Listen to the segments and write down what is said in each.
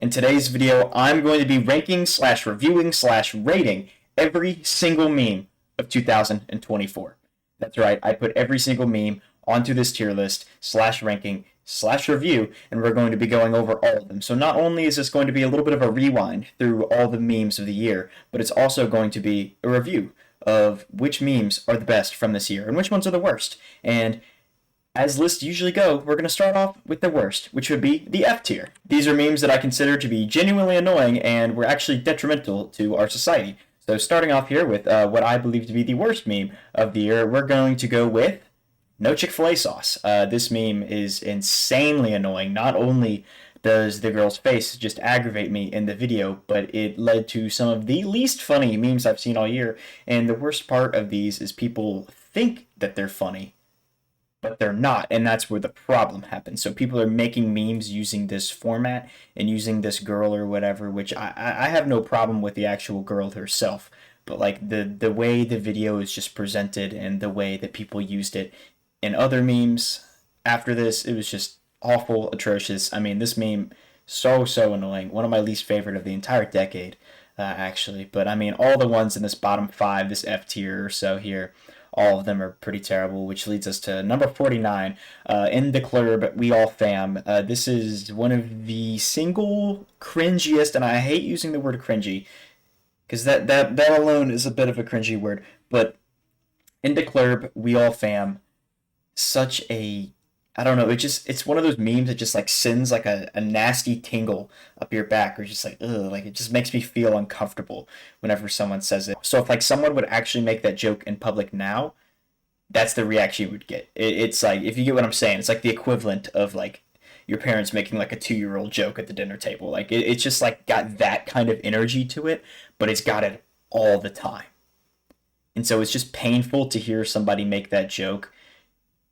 In today's video, I'm going to be ranking slash reviewing slash rating every single meme of 2024. That's right, I put every single meme onto this tier list slash ranking slash review, and we're going to be going over all of them. So not only is this going to be a little bit of a rewind through all the memes of the year, but it's also going to be a review of which memes are the best from this year and which ones are the worst. And as lists usually go, we're going to start off with the worst, which would be the F tier. These are memes that I consider to be genuinely annoying and were actually detrimental to our society. So starting off here with what I believe to be the worst meme of the year, we're going to go with no Chick-fil-A sauce. This meme is insanely annoying. Not only does the girl's face just aggravate me in the video, but it led to some of the least funny memes I've seen all year. And the worst part of these is people think that they're funny, but they're not, and that's where the problem happens. So people are making memes using this format and using this girl or whatever, which I have no problem with the actual girl herself, but like the way the video is just presented and the way that people used it in other memes after this, it was just awful, atrocious. I mean, this meme, so annoying. One of my least favorite of the entire decade, actually. But I mean, all the ones in this bottom 5, this F tier or so here, all of them are pretty terrible, which leads us to number 49, in the clurb, We All Fam. This is one of the single cringiest, and I hate using the word cringy, because that alone is a bit of a cringy word, but in the clurb, We All Fam, such a, I don't know, it's one of those memes that just like sends like a nasty tingle up your back, or just like, ugh, like it just makes me feel uncomfortable whenever someone says it. So if like someone would actually make that joke in public now, that's the reaction you would get. It's like, if you get what I'm saying, it's like the equivalent of like your parents making like a 2-year-old joke at the dinner table. Like it's just like got that kind of energy to it, but it's got it all the time. And so it's just painful to hear somebody make that joke,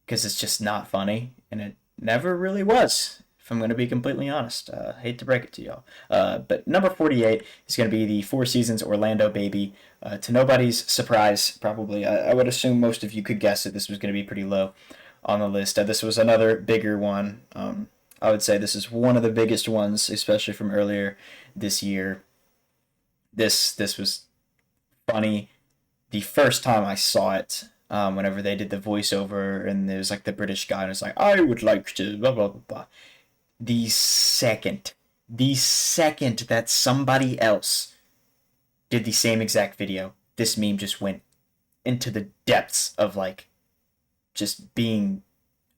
because it's just not funny, and it never really was, if I'm going to be completely honest. Hate to break it to y'all. But number 48 is going to be the Four Seasons Orlando baby. To nobody's surprise, probably. I would assume most of you could guess that this was going to be pretty low on the list. This was another bigger one. I would say this is one of the biggest ones, especially from earlier this year. This was funny the first time I saw it. Whenever they did the voiceover, and there was like the British guy, and it's like, I would like to blah blah blah blah. The second that somebody else did the same exact video, this meme just went into the depths of like just being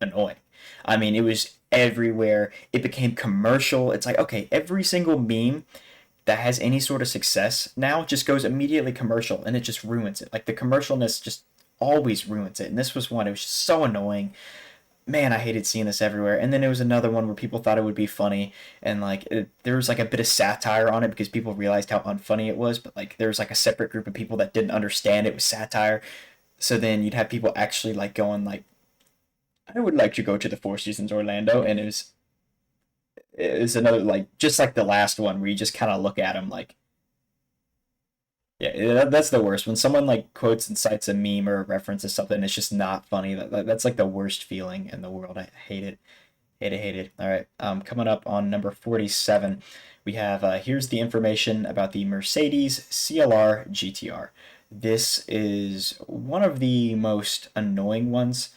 annoying. I mean, it was everywhere. It became commercial. It's like, okay, every single meme that has any sort of success now just goes immediately commercial, and it just ruins it. Like the commercialness just always ruins it, and this was one. It was just so annoying. Man, I hated seeing this everywhere. And then there was another one where people thought it would be funny, and like there was like a bit of satire on it because people realized how unfunny it was, but like there was like a separate group of people that didn't understand it was satire. So then you'd have people actually like going like, I would like to go to the Four Seasons Orlando, and it was another, like, just like the last one where you just kind of look at them like, yeah, that's the worst. When someone like quotes and cites a meme or a reference to something, it's just not funny. That's like the worst feeling in the world. I hate it. Hate it. All right. Coming up on number 47, we have here's the information about the Mercedes CLR GTR. This is one of the most annoying ones,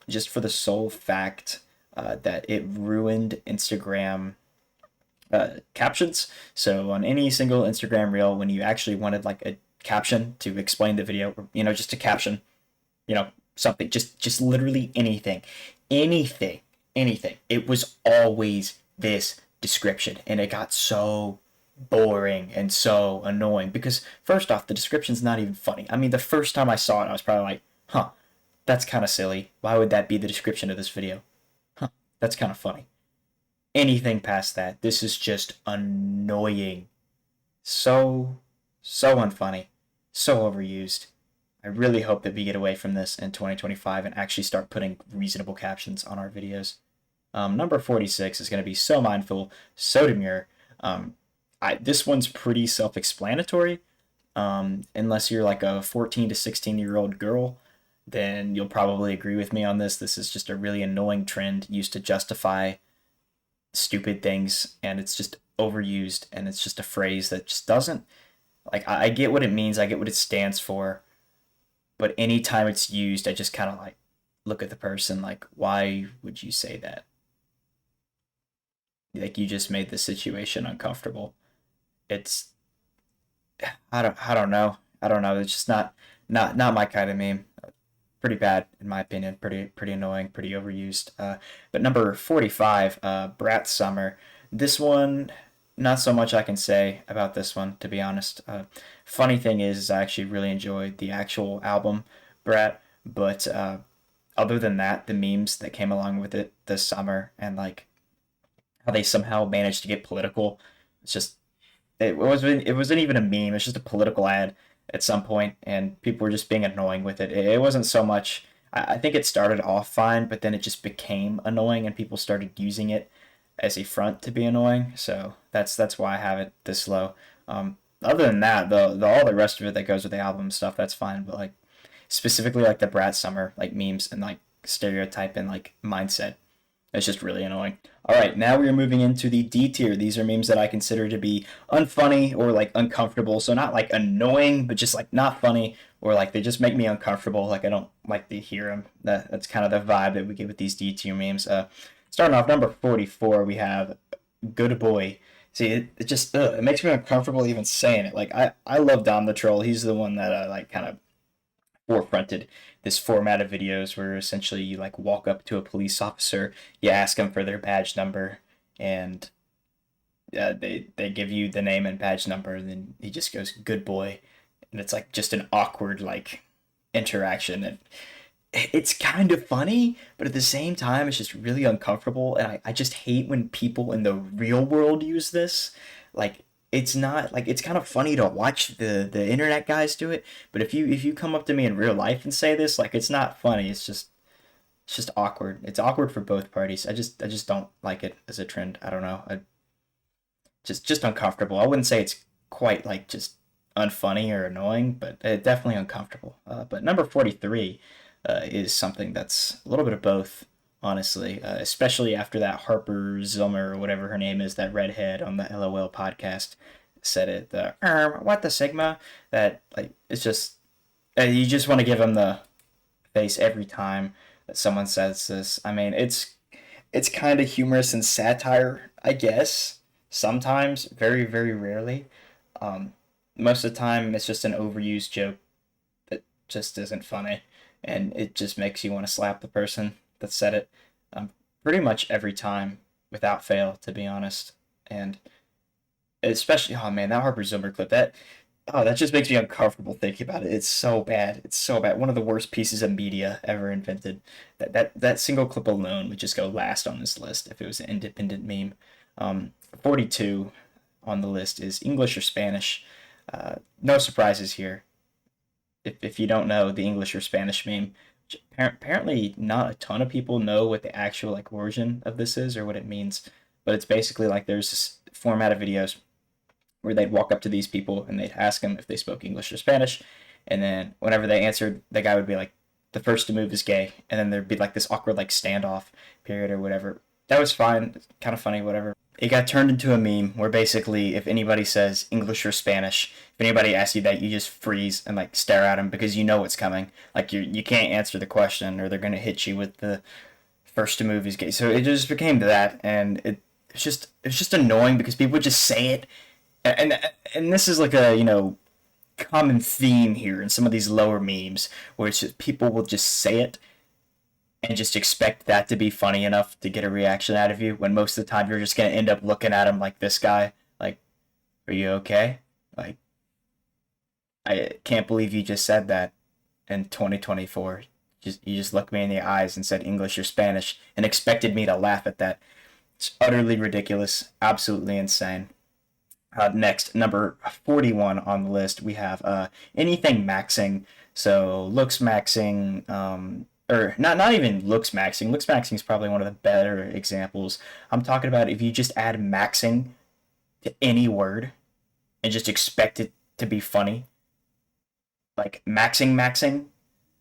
just for the sole fact that it ruined Instagram captions. So on any single Instagram reel, when you actually wanted like a caption to explain the video, or, just a caption, something, just literally anything, it was always this description, and it got so boring and so annoying because first off, the description's not even funny. I mean, the first time I saw it, I was probably like, huh, that's kind of silly. Why would that be the description of this video? Huh, that's kind of funny. Anything past that, this is just annoying. So unfunny. So overused. I really hope that we get away from this in 2025 and actually start putting reasonable captions on our videos. Number 46 is going to be so mindful, so demure. This one's pretty self-explanatory. Unless you're like a 14 to 16-year-old girl, then you'll probably agree with me on this. This is just a really annoying trend used to justify stupid things, and it's just overused, and it's just a phrase that just doesn't, like, I get what it means, I get what it stands for, but anytime it's used, I just kind of like look at the person like, why would you say that? Like, you just made the situation uncomfortable. It's I don't know. It's just not my kind of meme. Pretty bad in my opinion. Pretty annoying. Pretty overused. But number 45, Brat Summer. This one, not so much I can say about this one, to be honest. Funny thing is I actually really enjoyed the actual album, Brat. But other than that, the memes that came along with it this summer, and like how they somehow managed to get political, it's just it wasn't even a meme. It's just a political ad at some point, and people were just being annoying with it. It wasn't so much. I think it started off fine, but then it just became annoying, and people started using it as a front to be annoying. So that's why I have it this low. Other than that, the all the rest of it that goes with the album stuff, that's fine. But like specifically like the Brat Summer like memes and like stereotype and like mindset, it's just really annoying. All right, now we are moving into the D tier. These are memes that I consider to be unfunny or like uncomfortable. So not like annoying, but just like not funny, or like they just make me uncomfortable. Like I don't like to hear them. That's kind of the vibe that we get with these D tier memes. Starting off number 44, we have Good Boy. See, it just it makes me uncomfortable even saying it. Like I love Dom the Troll. He's the one that like kind of forefronted this format of videos where essentially you like walk up to a police officer, you ask them for their badge number, and they give you the name and badge number, and then he just goes "good boy," and it's like just an awkward like interaction, and it's kind of funny, but at the same time it's just really uncomfortable, and I just hate when people in the real world use this. Like it's not like it's kind of funny to watch the internet guys do it, but if you come up to me in real life and say this, like it's not funny. It's just awkward. It's awkward for both parties. I just don't like it as a trend. I don't know. Just uncomfortable. I wouldn't say it's quite like just unfunny or annoying, but definitely uncomfortable. But number 43 is something that's a little bit of both, honestly, especially after that Harper Zilmer or whatever her name is, that redhead on the LOL podcast said it. The what the Sigma, that like it's just you just want to give him the face every time that someone says this. I mean, it's kind of humorous and satire, I guess. Sometimes, very rarely. Um, Most of the time, it's just an overused joke that just isn't funny, and it just makes you want to slap the person that said it. Pretty much every time, without fail, to be honest. And especially, oh man, that Harper Zimmer clip, that just makes me uncomfortable thinking about it. It's so bad. It's so bad. One of the worst pieces of media ever invented. That single clip alone would just go last on this list if it was an independent meme. 42 on the list is English or Spanish. No surprises here. If you don't know the English or Spanish meme, apparently not a ton of people know what the actual like origin of this is or what it means. But it's basically like there's this format of videos where they'd walk up to these people and they'd ask them if they spoke English or Spanish, and then whenever they answered, the guy would be like, "The first to move is gay," and then there'd be like this awkward like standoff period or whatever. That was fine, kind of funny, whatever. It got turned into a meme where basically if anybody says English or Spanish, if anybody asks you that, you just freeze and like stare at them because you know what's coming. Like you can't answer the question or they're gonna hit you with the first to move is gay. So it just became that, and it's just annoying because people would just say it, and this is like a common theme here in some of these lower memes where it's just people will just say it and just expect that to be funny enough to get a reaction out of you when most of the time you're just gonna end up looking at him like this guy, like, are you okay? Like, I can't believe you just said that in 2024. You just looked me in the eyes and said English or Spanish and expected me to laugh at that. It's utterly ridiculous, absolutely insane. Next, number 41 on the list, we have anything maxing. So looks maxing, or not even looks maxing. Looks maxing is probably one of the better examples. I'm talking about if you just add maxing to any word and just expect it to be funny, like maxing.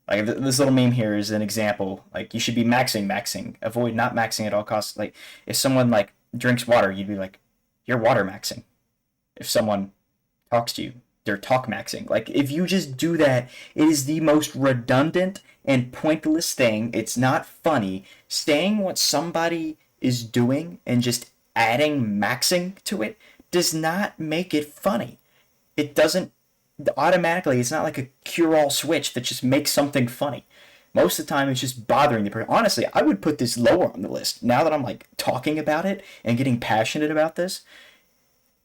Like this little meme here is an example. Like you should be maxing. Avoid not maxing at all costs. Like if someone like drinks water, you'd be like, you're water maxing. If someone talks to you, they're talk maxing. Like, if you just do that, it is the most redundant and pointless thing. It's not funny. Saying what somebody is doing and just adding maxing to it does not make it funny. It doesn't automatically, it's not like a cure all switch that just makes something funny. Most of the time, it's just bothering the person. Honestly, I would put this lower on the list now that I'm like talking about it and getting passionate about this,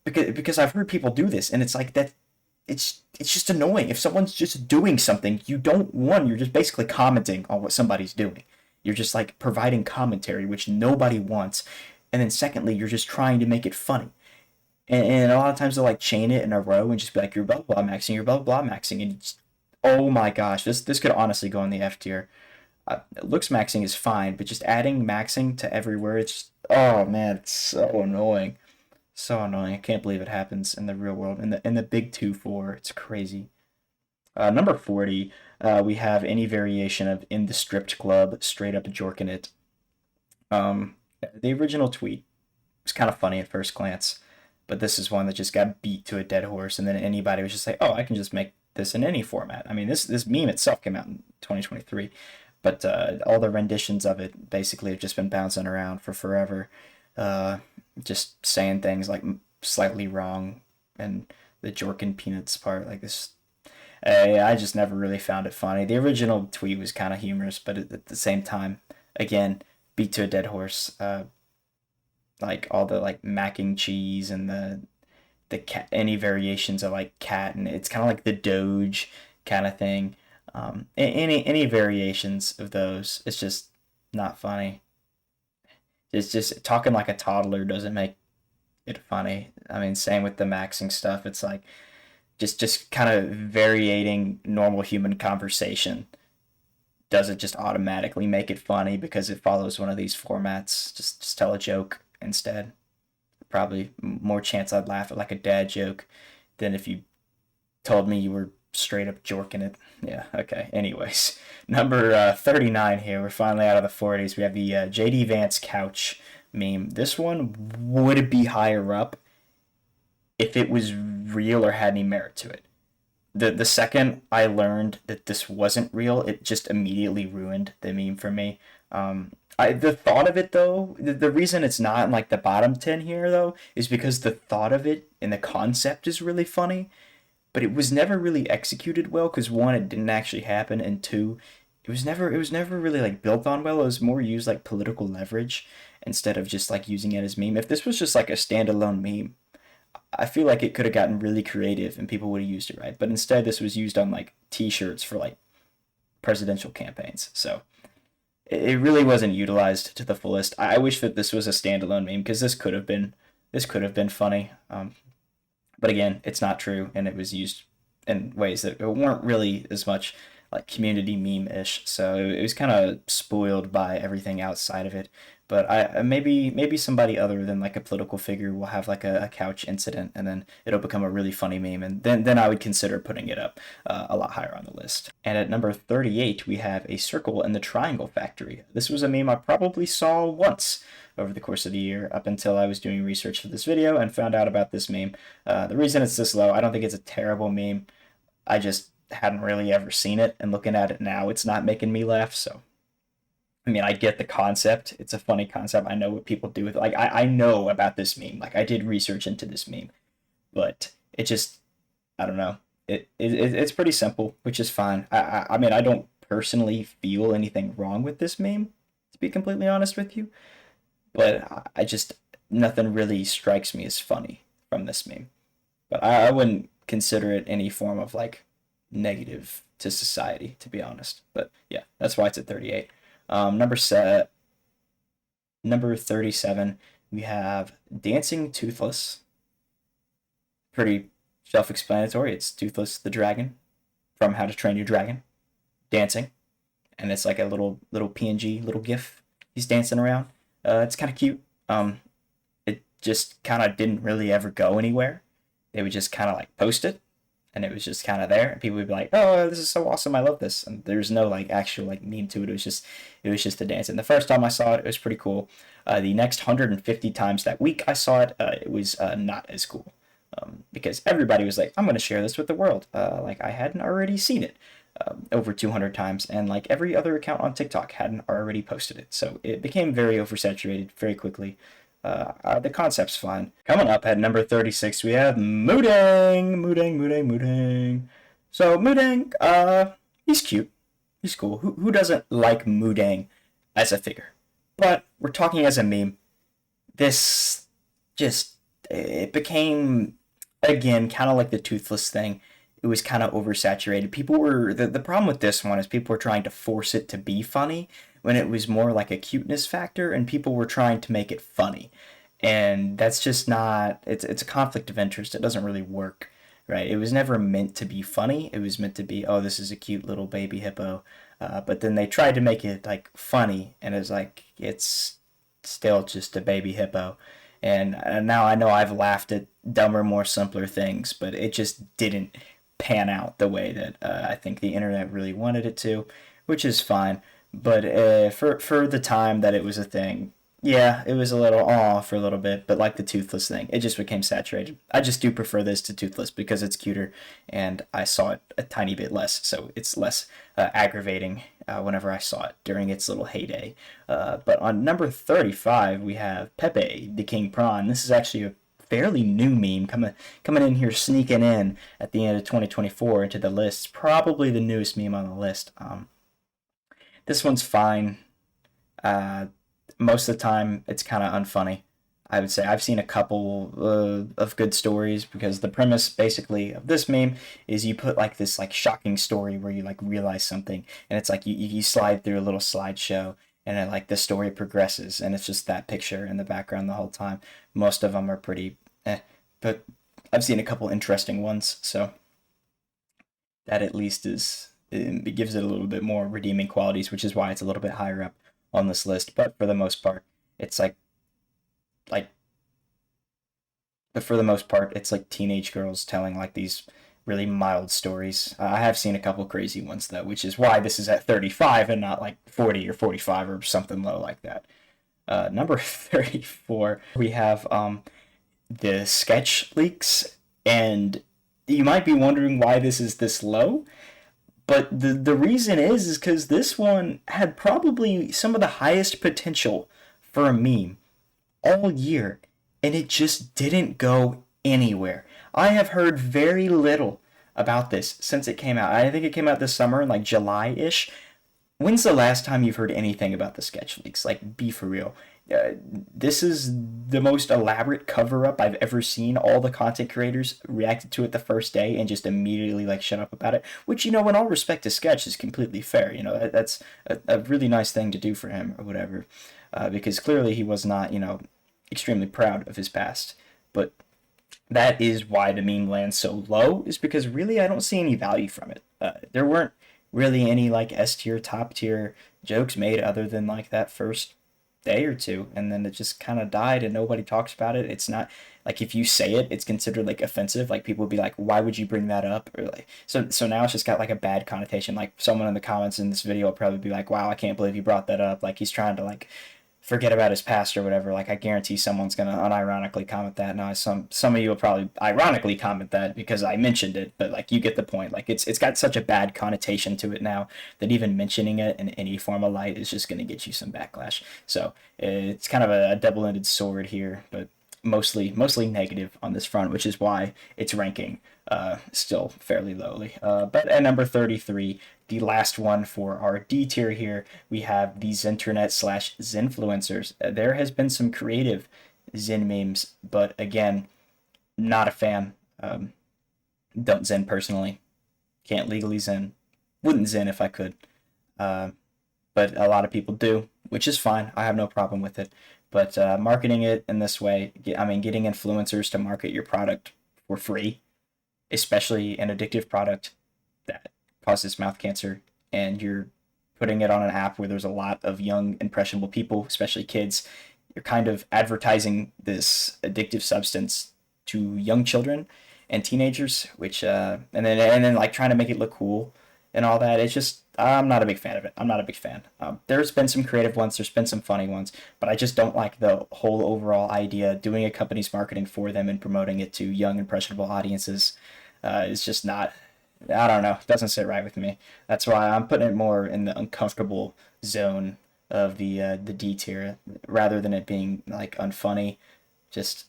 because I've heard people do this, and it's like that. It's just annoying. If someone's just doing something, you don't one. You're just basically commenting on what somebody's doing. You're just like providing commentary, which nobody wants. And then secondly, you're just trying to make it funny. And a lot of times they'll like chain it in a row and just be like, you're blah blah maxing, you're blah blah maxing, and just, oh my gosh, this could honestly go in the F tier. Looks maxing is fine, but just adding maxing to every word, it's oh man, it's so annoying. So annoying. I can't believe it happens in the real world. In the big 2-4, it's crazy. Number 40, we have any variation of in the stripped club, straight up Jorkin it. The original tweet was kind of funny at first glance, but this is one that just got beat to a dead horse, and then anybody was just like, oh, I can just make this in any format. I mean, this meme itself came out in 2023, but all the renditions of it basically have just been bouncing around for forever. Just saying things like slightly wrong, and the Jorkin peanuts part, like this. I just never really found it funny. The original tweet was kind of humorous, but at the same time, again, beat to a dead horse. Like all the like macking cheese and the cat, any variations of like cat, and it's kind of like the Doge kind of thing. Any variations of those, it's just not funny. It's just talking like a toddler doesn't make it funny. I mean, same with the maxing stuff. It's like just kind of varying normal human conversation. Does it just automatically make it funny because it follows one of these formats? Just tell a joke instead. Probably more chance I'd laugh at like a dad joke than if you told me you were straight up jorking it. Yeah, okay. Anyways, number 39 here. We're finally out of the 40s. We have the JD Vance Couch meme. This one would be higher up if it was real or had any merit to it. The second I learned that this wasn't real, it just immediately ruined the meme for me. The thought of it though, the reason it's not in like the bottom 10 here though, is because the thought of it and the concept is really funny, but it was never really executed well because one, it didn't actually happen, and two, it was never really like built on well. It was more used like political leverage instead of just like using it as meme. If this was just like a standalone meme, I feel like it could have gotten really creative and people would have used it right. But instead, this was used on like T-shirts for like presidential campaigns. So it really wasn't utilized to the fullest. I wish that this was a standalone meme because this could have been funny. But again, it's not true, and it was used in ways that weren't really as much like community meme-ish. So it was kind of spoiled by everything outside of it. But maybe somebody other than like a political figure will have like a couch incident, and then it'll become a really funny meme, and then I would consider putting it up a lot higher on the list. And at number 38, we have a circle in the triangle factory. This was a meme I probably saw once over the course of the year up until I was doing research for this video and found out about this meme. The reason it's this low, I don't think it's a terrible meme. I just hadn't really ever seen it, and looking at it now, it's not making me laugh, so. I mean, I get the concept. It's a funny concept. I know what people do with it. Like, I know about this meme. Like, I did research into this meme. But it just, I don't know. It's pretty simple, which is fine. I mean, I don't personally feel anything wrong with this meme, to be completely honest with you. But I just, nothing really strikes me as funny from this meme. But I wouldn't consider it any form of, like, negative to society, to be honest. But, yeah, that's why it's at 38. Number 37, we have Dancing Toothless. Pretty self-explanatory. It's Toothless the dragon from How to Train Your Dragon dancing, and it's like a little PNG little GIF. He's dancing around. It's kind of cute. It just kind of didn't really ever go anywhere. They would just kind of like post it, and it was just kind of there, and people would be like, "Oh, this is so awesome! I love this." And there's no like actual like meme to it. It was just a dance. And the first time I saw it, it was pretty cool. The next 150 times that week I saw it, it was not as cool. Because everybody was like, "I'm going to share this with the world." Like I hadn't already seen it over 200 times, and like every other account on TikTok hadn't already posted it. So it became very oversaturated very quickly. The concept's fine. Coming up at number 36, we have Moo-Deng. Moo-Deng, Moo-Deng, Moo-Deng. So Moo-Deng, he's cute. He's cool. Who doesn't like Moo-Deng as a figure? But we're talking as a meme. This just, it became, again, kind of like the toothless thing. It was kind of oversaturated. People were, the problem with this one is people were trying to force it to be funny when it was more like a cuteness factor, and people were trying to make it funny. And that's just not, it's a conflict of interest. It doesn't really work, right? It was never meant to be funny. It was meant to be, oh, this is a cute little baby hippo. But then they tried to make it like funny, and it's like, it's still just a baby hippo. And now I know I've laughed at dumber, more simpler things, but it just didn't pan out the way that I think the internet really wanted it to, which is fine. But for the time that it was a thing, yeah, it was a little aw for a little bit. But like the toothless thing, it just became saturated. I just do prefer this to toothless because it's cuter, and I saw it a tiny bit less, so it's less aggravating whenever I saw it during its little heyday. But on number 35, we have Pepe, the King Prawn. This is actually a fairly new meme coming in here, sneaking in at the end of 2024 into the list. Probably the newest meme on the list. This one's fine. Most of the time, it's kind of unfunny. I would say I've seen a couple of good stories, because the premise basically of this meme is you put like this like shocking story where you like realize something, and it's like you slide through a little slideshow, and then like the story progresses, and it's just that picture in the background the whole time. Most of them are pretty but I've seen a couple interesting ones, so that at least it gives it a little bit more redeeming qualities, which is why it's a little bit higher up on this list. But for the most part, it's like but for the most part, it's like teenage girls telling like these really mild stories. I have seen a couple crazy ones though, which is why this is at 35 and not like 40 or 45 or something low like that. Number 34, we have the sketch leaks, and you might be wondering why this is this low. But the reason is because this one had probably some of the highest potential for a meme all year, and it just didn't go anywhere. I have heard very little about this since it came out. I think it came out this summer in like July-ish. When's the last time you've heard anything about the sketch leaks? Like, be for real. This is the most elaborate cover-up I've ever seen. All the content creators reacted to it the first day and just immediately like shut up about it, which, you know, in all respect to Sketch, is completely fair. You know, that's a really nice thing to do for him or whatever, because clearly he was not, you know, extremely proud of his past. But that is why the meme lands so low, is because really I don't see any value from it. There weren't really any like S tier, top tier jokes made other than like that first day or two, and then it just kind of died and nobody talks about it. It's not like, if you say it, it's considered like offensive. Like people would be like, why would you bring that up? Or like, so now it's just got like a bad connotation. Like someone in the comments in this video will probably be like, wow, I can't believe you brought that up. Like he's trying to like forget about his past or whatever. Like I guarantee someone's gonna unironically comment that. Now some of you will probably ironically comment that because I mentioned it, but like you get the point. Like it's got such a bad connotation to it now that even mentioning it in any form of light is just gonna get you some backlash. So it's kind of a double-ended sword here, but mostly negative on this front, which is why it's ranking still fairly lowly. But at number 33, the last one for our D tier here, we have the Zynternet / Zinfluencers. There has been some creative Zin memes, but again, not a fan. Don't Zin personally. Can't legally Zin. Wouldn't Zin if I could. But a lot of people do, which is fine. I have no problem with it. But marketing it in this way, getting influencers to market your product for free, especially an addictive product that causes mouth cancer, and you're putting it on an app where there's a lot of young, impressionable people, especially kids, you're kind of advertising this addictive substance to young children. and teenagers, which and then like trying to make it look cool and all that. It's just I'm not a big fan of it. I'm not a big fan. There's been some creative ones, there's been some funny ones, but I just don't like the whole overall idea. Doing a company's marketing for them and promoting it to young, impressionable audiences is just not. I don't know. It doesn't sit right with me. That's why I'm putting it more in the uncomfortable zone of the D tier rather than it being like unfunny. Just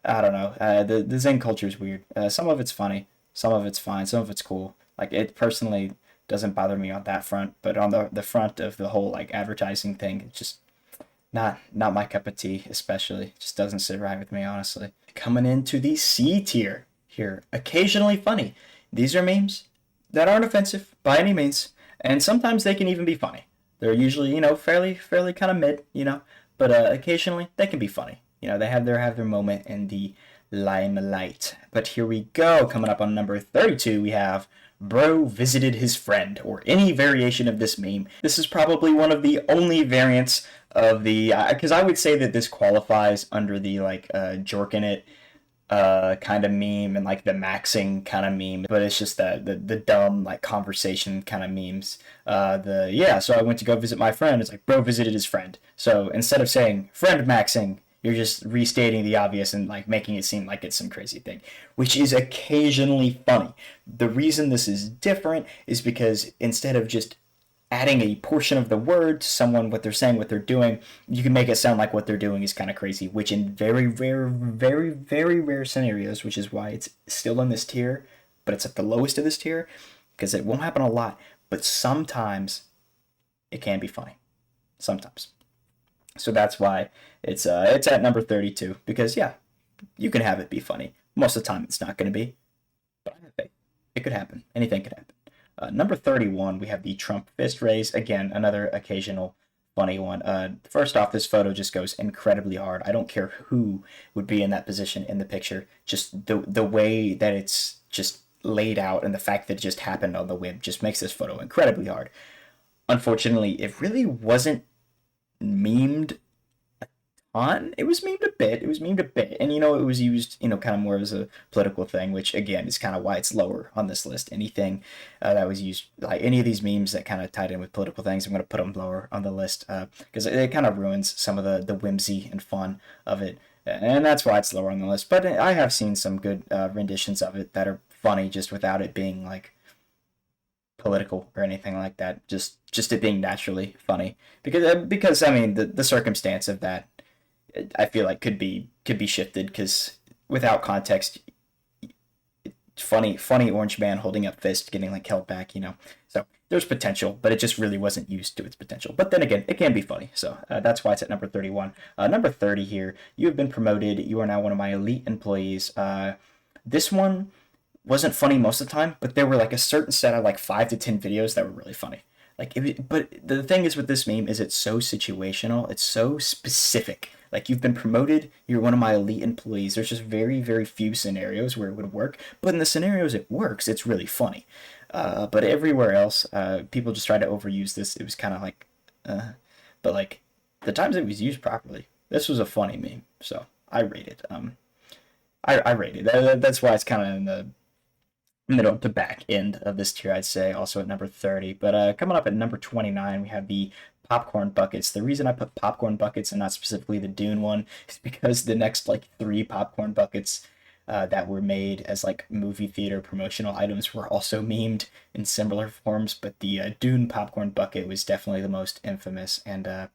I don't know. The Zen culture is weird. Some of it's funny, some of it's fine, some of it's cool. Like it personally doesn't bother me on that front, but on the front of the whole like advertising thing, it's just not my cup of tea. Especially, it just doesn't sit right with me, honestly. Coming into the C tier here, occasionally funny. These are memes that aren't offensive by any means, and sometimes they can even be funny. They're usually fairly kind of mid, but occasionally they can be funny. They have their moment in the limelight. But here we go. Coming up on number 32, we have Bro Visited His Friend, or any variation of this meme. This is probably one of the only variants of the, because I would say that this qualifies under the like Jorkin it kind of meme and like the maxing kind of meme, but it's just the dumb like conversation kind of memes. So I went to go visit my friend. It's like bro visited his friend. So instead of saying friend maxing, you're just restating the obvious and like making it seem like it's some crazy thing, which is occasionally funny. The reason this is different is because instead of just adding a portion of the word to someone, what they're saying, what they're doing, you can make it sound like what they're doing is kind of crazy, which in very rare, very, very rare scenarios, which is why it's still in this tier, but it's at the lowest of this tier, because it won't happen a lot, but sometimes it can be funny. Sometimes. So that's why it's at number 32, because yeah, you can have it be funny. Most of the time it's not going to be, but I have faith. It could happen. Anything could happen. Number 31, we have the Trump fist raise. Again, another occasional funny one. First off, this photo just goes incredibly hard. I don't care who would be in that position in the picture. Just the way that it's just laid out and the fact that it just happened on the whim just makes this photo incredibly hard. Unfortunately, it really wasn't memed on. It was memed a bit. And it was used, kind of more as a political thing, which again is kind of why it's lower on this list. Anything that was used, like any of these memes that kind of tied in with political things, I'm going to put them lower on the list because it kind of ruins some of the whimsy and fun of it. And that's why it's lower on the list. But I have seen some good renditions of it that are funny just without it being like political or anything like that. Just it being naturally funny because I mean the circumstance of that, I feel like could be shifted because without context, funny orange man holding up fist getting like held back, So there's potential, but it just really wasn't used to its potential. But then again, it can be funny, so that's why it's at number 31. Number 30 here. You have been promoted. You are now one of my elite employees. This one wasn't funny most of the time, but there were like a certain set of like 5 to 10 videos that were really funny. But the thing is with this meme is it's so situational. It's so specific. Like you've been promoted, you're one of my elite employees. There's just very, very few scenarios where it would work. But in the scenarios it works, it's really funny. But everywhere else, people just try to overuse this. It was kind of like, but like the times it was used properly, this was a funny meme. So I rate it. I rate it. That's why it's kind of in the middle to back end of this tier, I'd say, also at number 30. But coming up at number 29, we have the popcorn buckets. The reason I put popcorn buckets and not specifically the Dune one is because the next like 3 popcorn buckets that were made as like movie theater promotional items were also memed in similar forms, but the Dune popcorn bucket was definitely the most infamous. And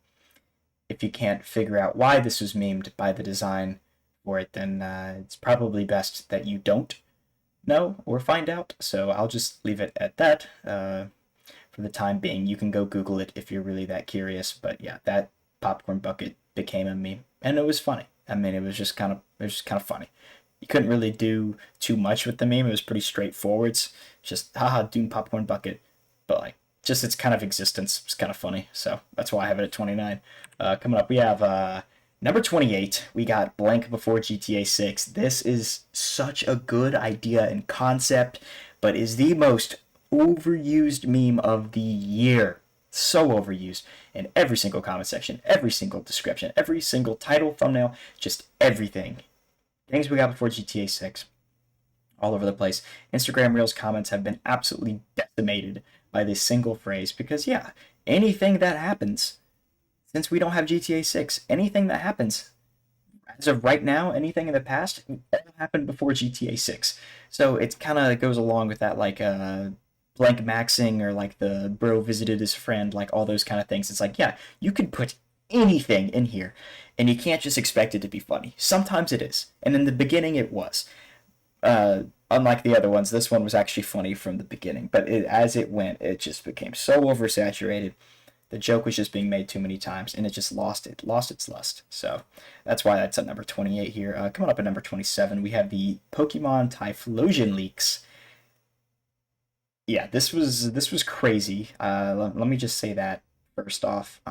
if you can't figure out why this was memed by the design for it, then it's probably best that you don't know or find out. So I'll just leave it at that for the time being. You can go Google it if you're really that curious. But yeah, that popcorn bucket became a meme, and it was funny. I mean, it was just kind of funny. You couldn't really do too much with the meme. It was pretty straightforward. It's just haha, Dune popcorn bucket, but like just its kind of existence was kind of funny. So that's why I have it at 29. Coming up, we have number 28, we got Blank Before GTA 6. This is such a good idea and concept, but is the most overused meme of the year. So overused in every single comment section, every single description, every single title, thumbnail, just everything. Things we got before GTA 6. all over the place. Instagram Reels comments have been absolutely decimated by this single phrase because, yeah, anything that happens, since we don't have GTA 6, anything that happens as of right now, anything in the past, happened before GTA 6. So it kind of goes along with that, like, blank maxing or like the bro visited his friend, like all those kind of things. It's like, yeah, you can put anything in here and you can't just expect it to be funny. Sometimes it is. And in the beginning, it was. Unlike the other ones, this one was actually funny from the beginning, but as it went, it just became so oversaturated. The joke was just being made too many times, and it just lost its lust. So that's why that's at number 28 here. Coming up at number 27, we have the Pokemon Typhlosion Leaks. Yeah, this was crazy. Let me just say that first off,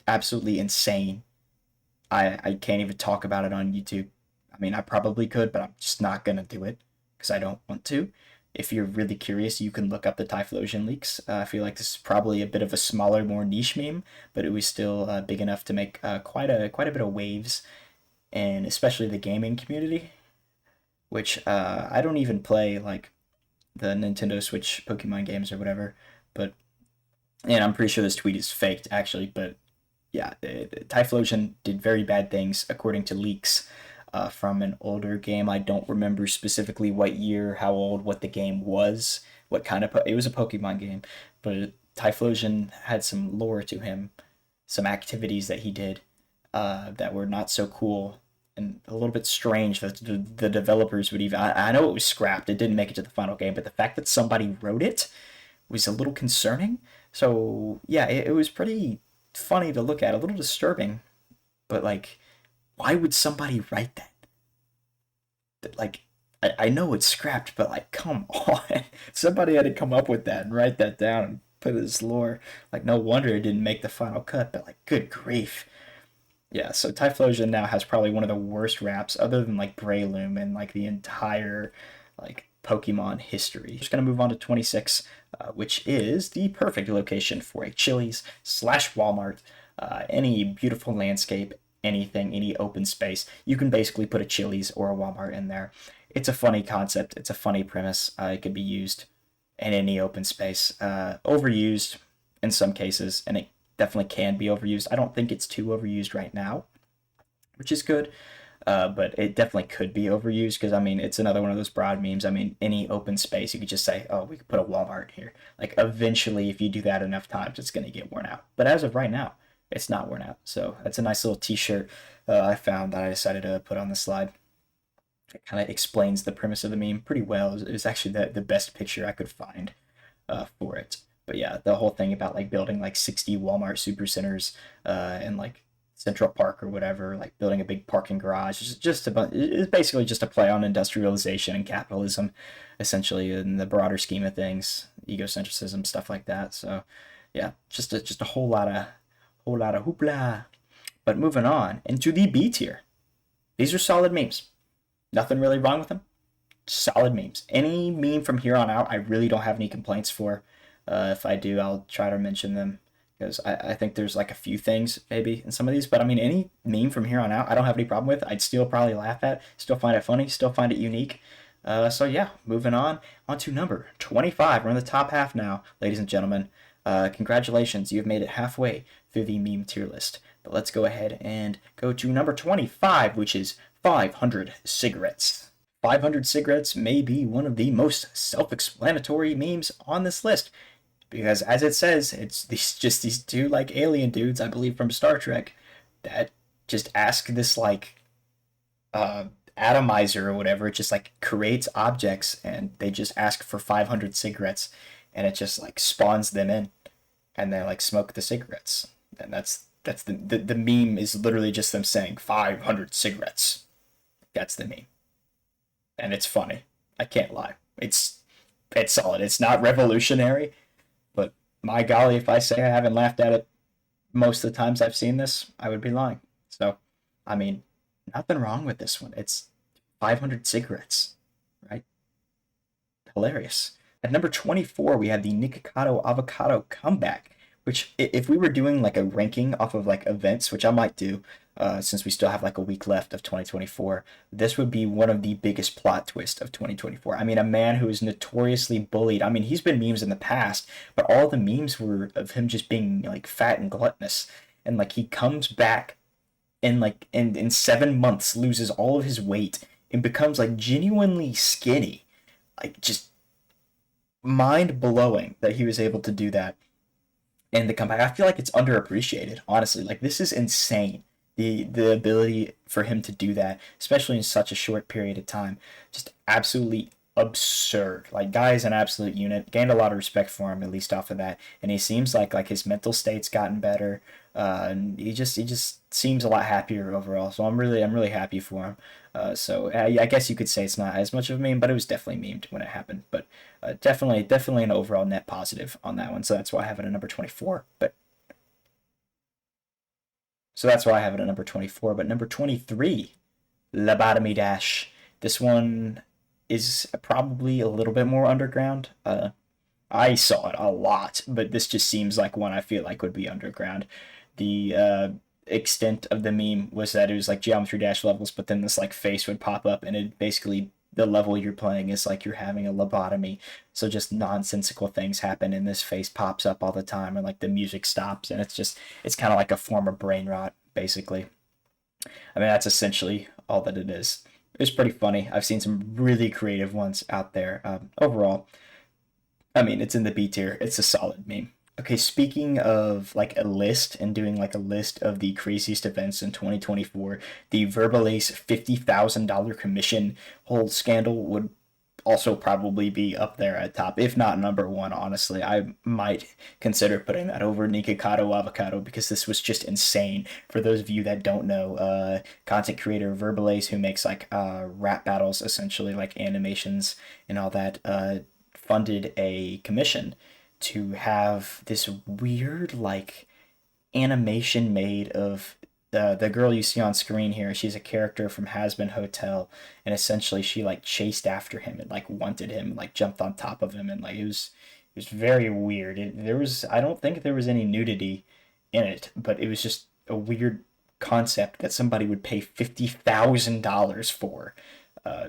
absolutely insane. I can't even talk about it on YouTube. I mean, I probably could, but I'm just not gonna do it because I don't want to. If you're really curious, you can look up the Typhlosion Leaks. I feel like this is probably a bit of a smaller, more niche meme, but it was still big enough to make quite a bit of waves, and especially the gaming community, which I don't even play like the Nintendo Switch Pokemon games or whatever, but and I'm pretty sure this tweet is faked actually, but yeah, Typhlosion did very bad things according to leaks from an older game. I don't remember specifically what year, how old, what the game was, what kind of it was a Pokemon game, but Typhlosion had some lore to him, some activities that he did that were not so cool and a little bit strange that the developers would even. I know it was scrapped; it didn't make it to the final game, but the fact that somebody wrote it was a little concerning. So yeah, it was pretty funny to look at, a little disturbing, but like, why would somebody write that? Like, I know it's scrapped, but like, come on, somebody had to come up with that and write that down and put it as lore. Like, no wonder it didn't make the final cut. But like, good grief. Yeah, so Typhlosion now has probably one of the worst raps, other than like Breloom and like the entire like Pokemon history. Just gonna move on to 26, which is the perfect location for a Chili's slash Walmart. Any beautiful landscape, anything, any open space, you can basically put a Chili's or a Walmart in there. It's a funny concept. It's a funny premise. It could be used in any open space. Overused in some cases, and it definitely can be overused. I don't think it's too overused right now, which is good. But it definitely could be overused because I mean it's another one of those broad memes. I mean any open space you could just say, oh, we could put a Walmart here. Like eventually, if you do that enough times, it's gonna get worn out. But as of right now, it's not worn out. So that's a nice little T-shirt I found that I decided to put on the slide. It kind of explains the premise of the meme pretty well. It was actually the best picture I could find for it. But yeah, the whole thing about like building like 60 Walmart supercenters and like Central Park or whatever, like building a big parking garage. It's basically just a play on industrialization and capitalism, essentially in the broader scheme of things, egocentrism, stuff like that. So yeah, just a whole lot of hoopla. But moving on into the B tier. These are solid memes. Nothing really wrong with them. Solid memes. Any meme from here on out, I really don't have any complaints for. If I do, I'll try to mention them because I think there's like a few things maybe in some of these, but I mean, any meme from here on out, I don't have any problem with. I'd still probably laugh at, still find it funny, still find it unique. So yeah, moving on to number 25. We're in the top half now, ladies and gentlemen. Congratulations, you've made it halfway through the meme tier list. But let's go ahead and go to number 25, which is 500 cigarettes. 500 cigarettes may be one of the most self-explanatory memes on this list. Because as it says, it's these two like alien dudes, I believe from Star Trek, that just ask this like atomizer or whatever. It just like creates objects and they just ask for 500 cigarettes and it just like spawns them in and then like smoke the cigarettes. And that's the meme is literally just them saying 500 cigarettes. That's the meme. And it's funny. I can't lie. It's solid. It's not revolutionary, but my golly, if I say I haven't laughed at it most of the times I've seen this, I would be lying. So, I mean, nothing wrong with this one. It's 500 cigarettes, right? Hilarious. At number 24, we have the Nikocado Avocado Comeback, which if we were doing like a ranking off of like events, which I might do, since we still have like a week left of 2024, this would be one of the biggest plot twists of 2024. I mean, a man who is notoriously bullied. I mean, he's been memes in the past, but all the memes were of him just being like fat and gluttonous, and like he comes back and like in 7 months loses all of his weight and becomes like genuinely skinny, like just mind blowing that he was able to do that and the comeback. I feel like it's underappreciated, honestly. Like this is insane. The ability for him to do that, especially in such a short period of time, just absolutely absurd. Like guy is an absolute unit. Gained a lot of respect for him, at least off of that. And he seems like his mental state's gotten better. And he just seems a lot happier overall. So I'm really happy for him. I guess you could say it's not as much of a meme, but it was definitely memed when it happened. But definitely an overall net positive on that one. So that's why I have it at number 24. That's why I have it at number 24. But number 23, Lobotomy Dash. This one is probably a little bit more underground. I saw it a lot, but this just seems like one I feel like would be underground. The extent of the meme was that it was like Geometry Dash levels, but then this like face would pop up, and it basically the level you're playing is like you're having a lobotomy. So just nonsensical things happen, and this face pops up all the time, and like the music stops, and it's kind of like a form of brain rot, basically. I mean, that's essentially all that it is. It's pretty funny. I've seen some really creative ones out there. Overall, I mean, it's in the B tier. It's a solid meme. Okay, speaking of like a list and doing like a list of the craziest events in 2024, the Verbalase $50,000 commission hold scandal would also probably be up there at top, if not number one, honestly. I might consider putting that over Nikocado Avocado because this was just insane. For those of you that don't know, content creator Verbalase, who makes like rap battles, essentially like animations and all that, funded a commission to have this weird like animation made of the girl you see on screen here. She's a character from Has Been Hotel, and essentially she like chased after him and like wanted him and like jumped on top of him, and like it was very weird. There was, I don't think there was any nudity in it, but it was just a weird concept that somebody would pay $50,000 for. Uh,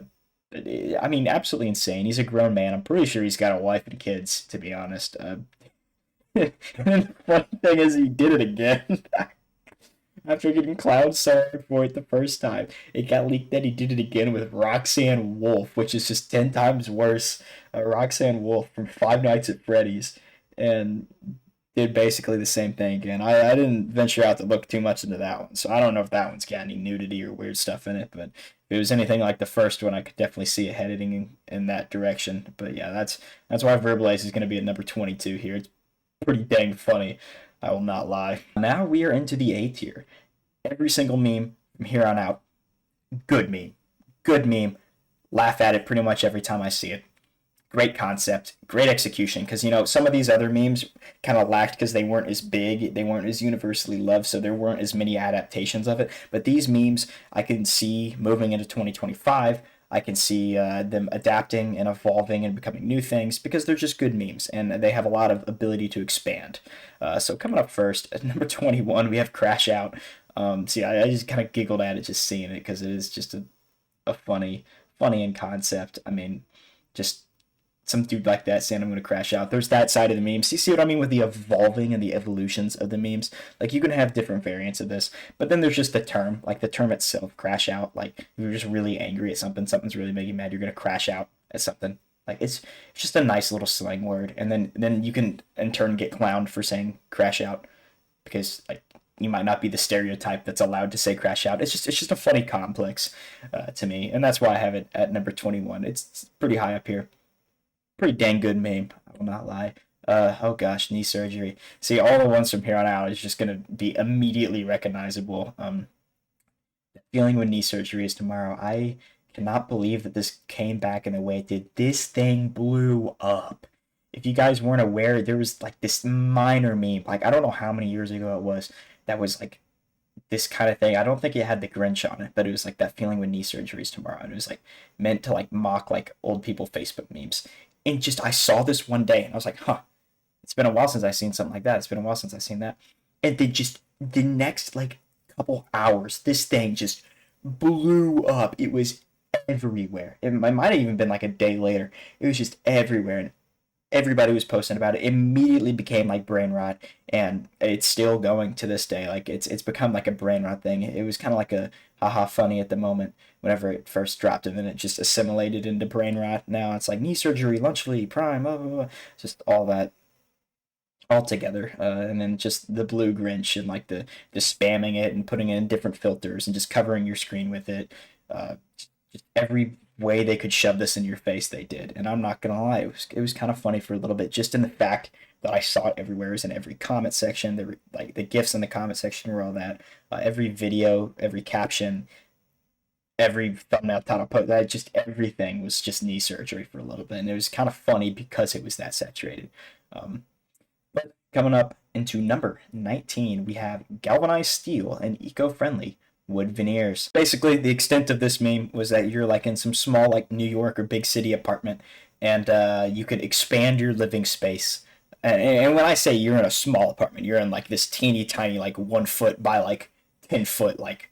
I mean, absolutely insane. He's a grown man. I'm pretty sure he's got a wife and kids, to be honest. And the funny thing is, he did it again. After getting clown sorry for it the first time, it got leaked that he did it again with Roxanne Wolf, which is just 10 times worse. Roxanne Wolf from Five Nights at Freddy's, and did basically the same thing again. I didn't venture out to look too much into that one, so I don't know if that one's got any nudity or weird stuff in it, but if it was anything like the first one, I could definitely see it heading in that direction. But yeah, that's why Verbalase is going to be at number 22 here. It's pretty dang funny. I will not lie. Now we are into the A tier. Every single meme from here on out, good meme. Good meme. Laugh at it pretty much every time I see it. Great concept, great execution, because some of these other memes kind of lacked because they weren't as big, they weren't as universally loved, so there weren't as many adaptations of it. But these memes I can see moving into 2025. I can see them adapting and evolving and becoming new things because they're just good memes and they have a lot of ability to expand. So coming up first at number 21, we have Crash Out. I just kind of giggled at it just seeing it because it is just a funny in concept. I mean, just some dude like that saying I'm going to crash out. There's that side of the memes. See what I mean with the evolving and the evolutions of the memes? Like you can have different variants of this, but then there's just the term, like the term itself, crash out. Like if you're just really angry at something, something's really making you mad, you're going to crash out at something. Like it's just a nice little slang word, and then you can in turn get clowned for saying crash out because like you might not be the stereotype that's allowed to say crash out. It's just a funny complex to me, and that's why I have it at number 21. It's pretty high up here. Pretty dang good meme, I will not lie. Oh gosh, knee surgery. See, all the ones from here on out is just gonna be immediately recognizable. The feeling when knee surgery is tomorrow. I cannot believe that this came back in the way it did. This thing blew up. If you guys weren't aware, there was like this minor meme, like I don't know how many years ago it was, that was like this kind of thing. I don't think it had the Grinch on it, but it was like that feeling when knee surgery is tomorrow. And it was like meant to like mock like old people Facebook memes. And just I saw this one day and I was like, huh, It's been a while since I've seen something like that. It's been a while since I've seen that. And they just, the next like couple hours, this thing just blew up. It was everywhere. It might have even been like a day later. It was just everywhere, and everybody was posting about it. It immediately became like brain rot, and it's still going to this day. Like it's become like a brain rot thing. It was kind of like a haha funny at the moment whenever it first dropped, and then it just assimilated into brain rot. Now it's like knee surgery, lunch lead, prime, blah, blah, blah. Just all that all together, and then just the blue Grinch and like the spamming it and putting it in different filters and just covering your screen with it. Just every way they could shove this in your face, they did. And I'm not gonna lie, it was kind of funny for a little bit, just in the fact that I saw it everywhere. It was in every comment section. There were like the gifs in the comment section were all that. Every video, every caption, every thumbnail title post, that just everything was just knee surgery for a little bit, and it was kind of funny because it was that saturated. Um, but coming up into number 19, we have galvanized steel and eco-friendly wood veneers. Basically, the extent of this meme was that you're like in some small like New York or big city apartment, and you could expand your living space. And when I say you're in a small apartment, you're in like this teeny tiny like 1 foot by like 10 foot like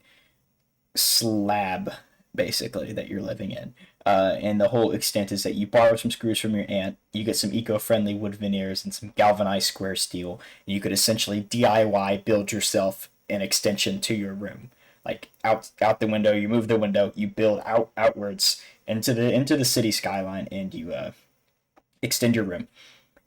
slab basically that you're living in. And the whole extent is that you borrow some screws from your aunt, you get some eco-friendly wood veneers and some galvanized square steel, and you could essentially DIY build yourself an extension to your room. Like out the window, you move the window, you build outwards into the city skyline, and you extend your room,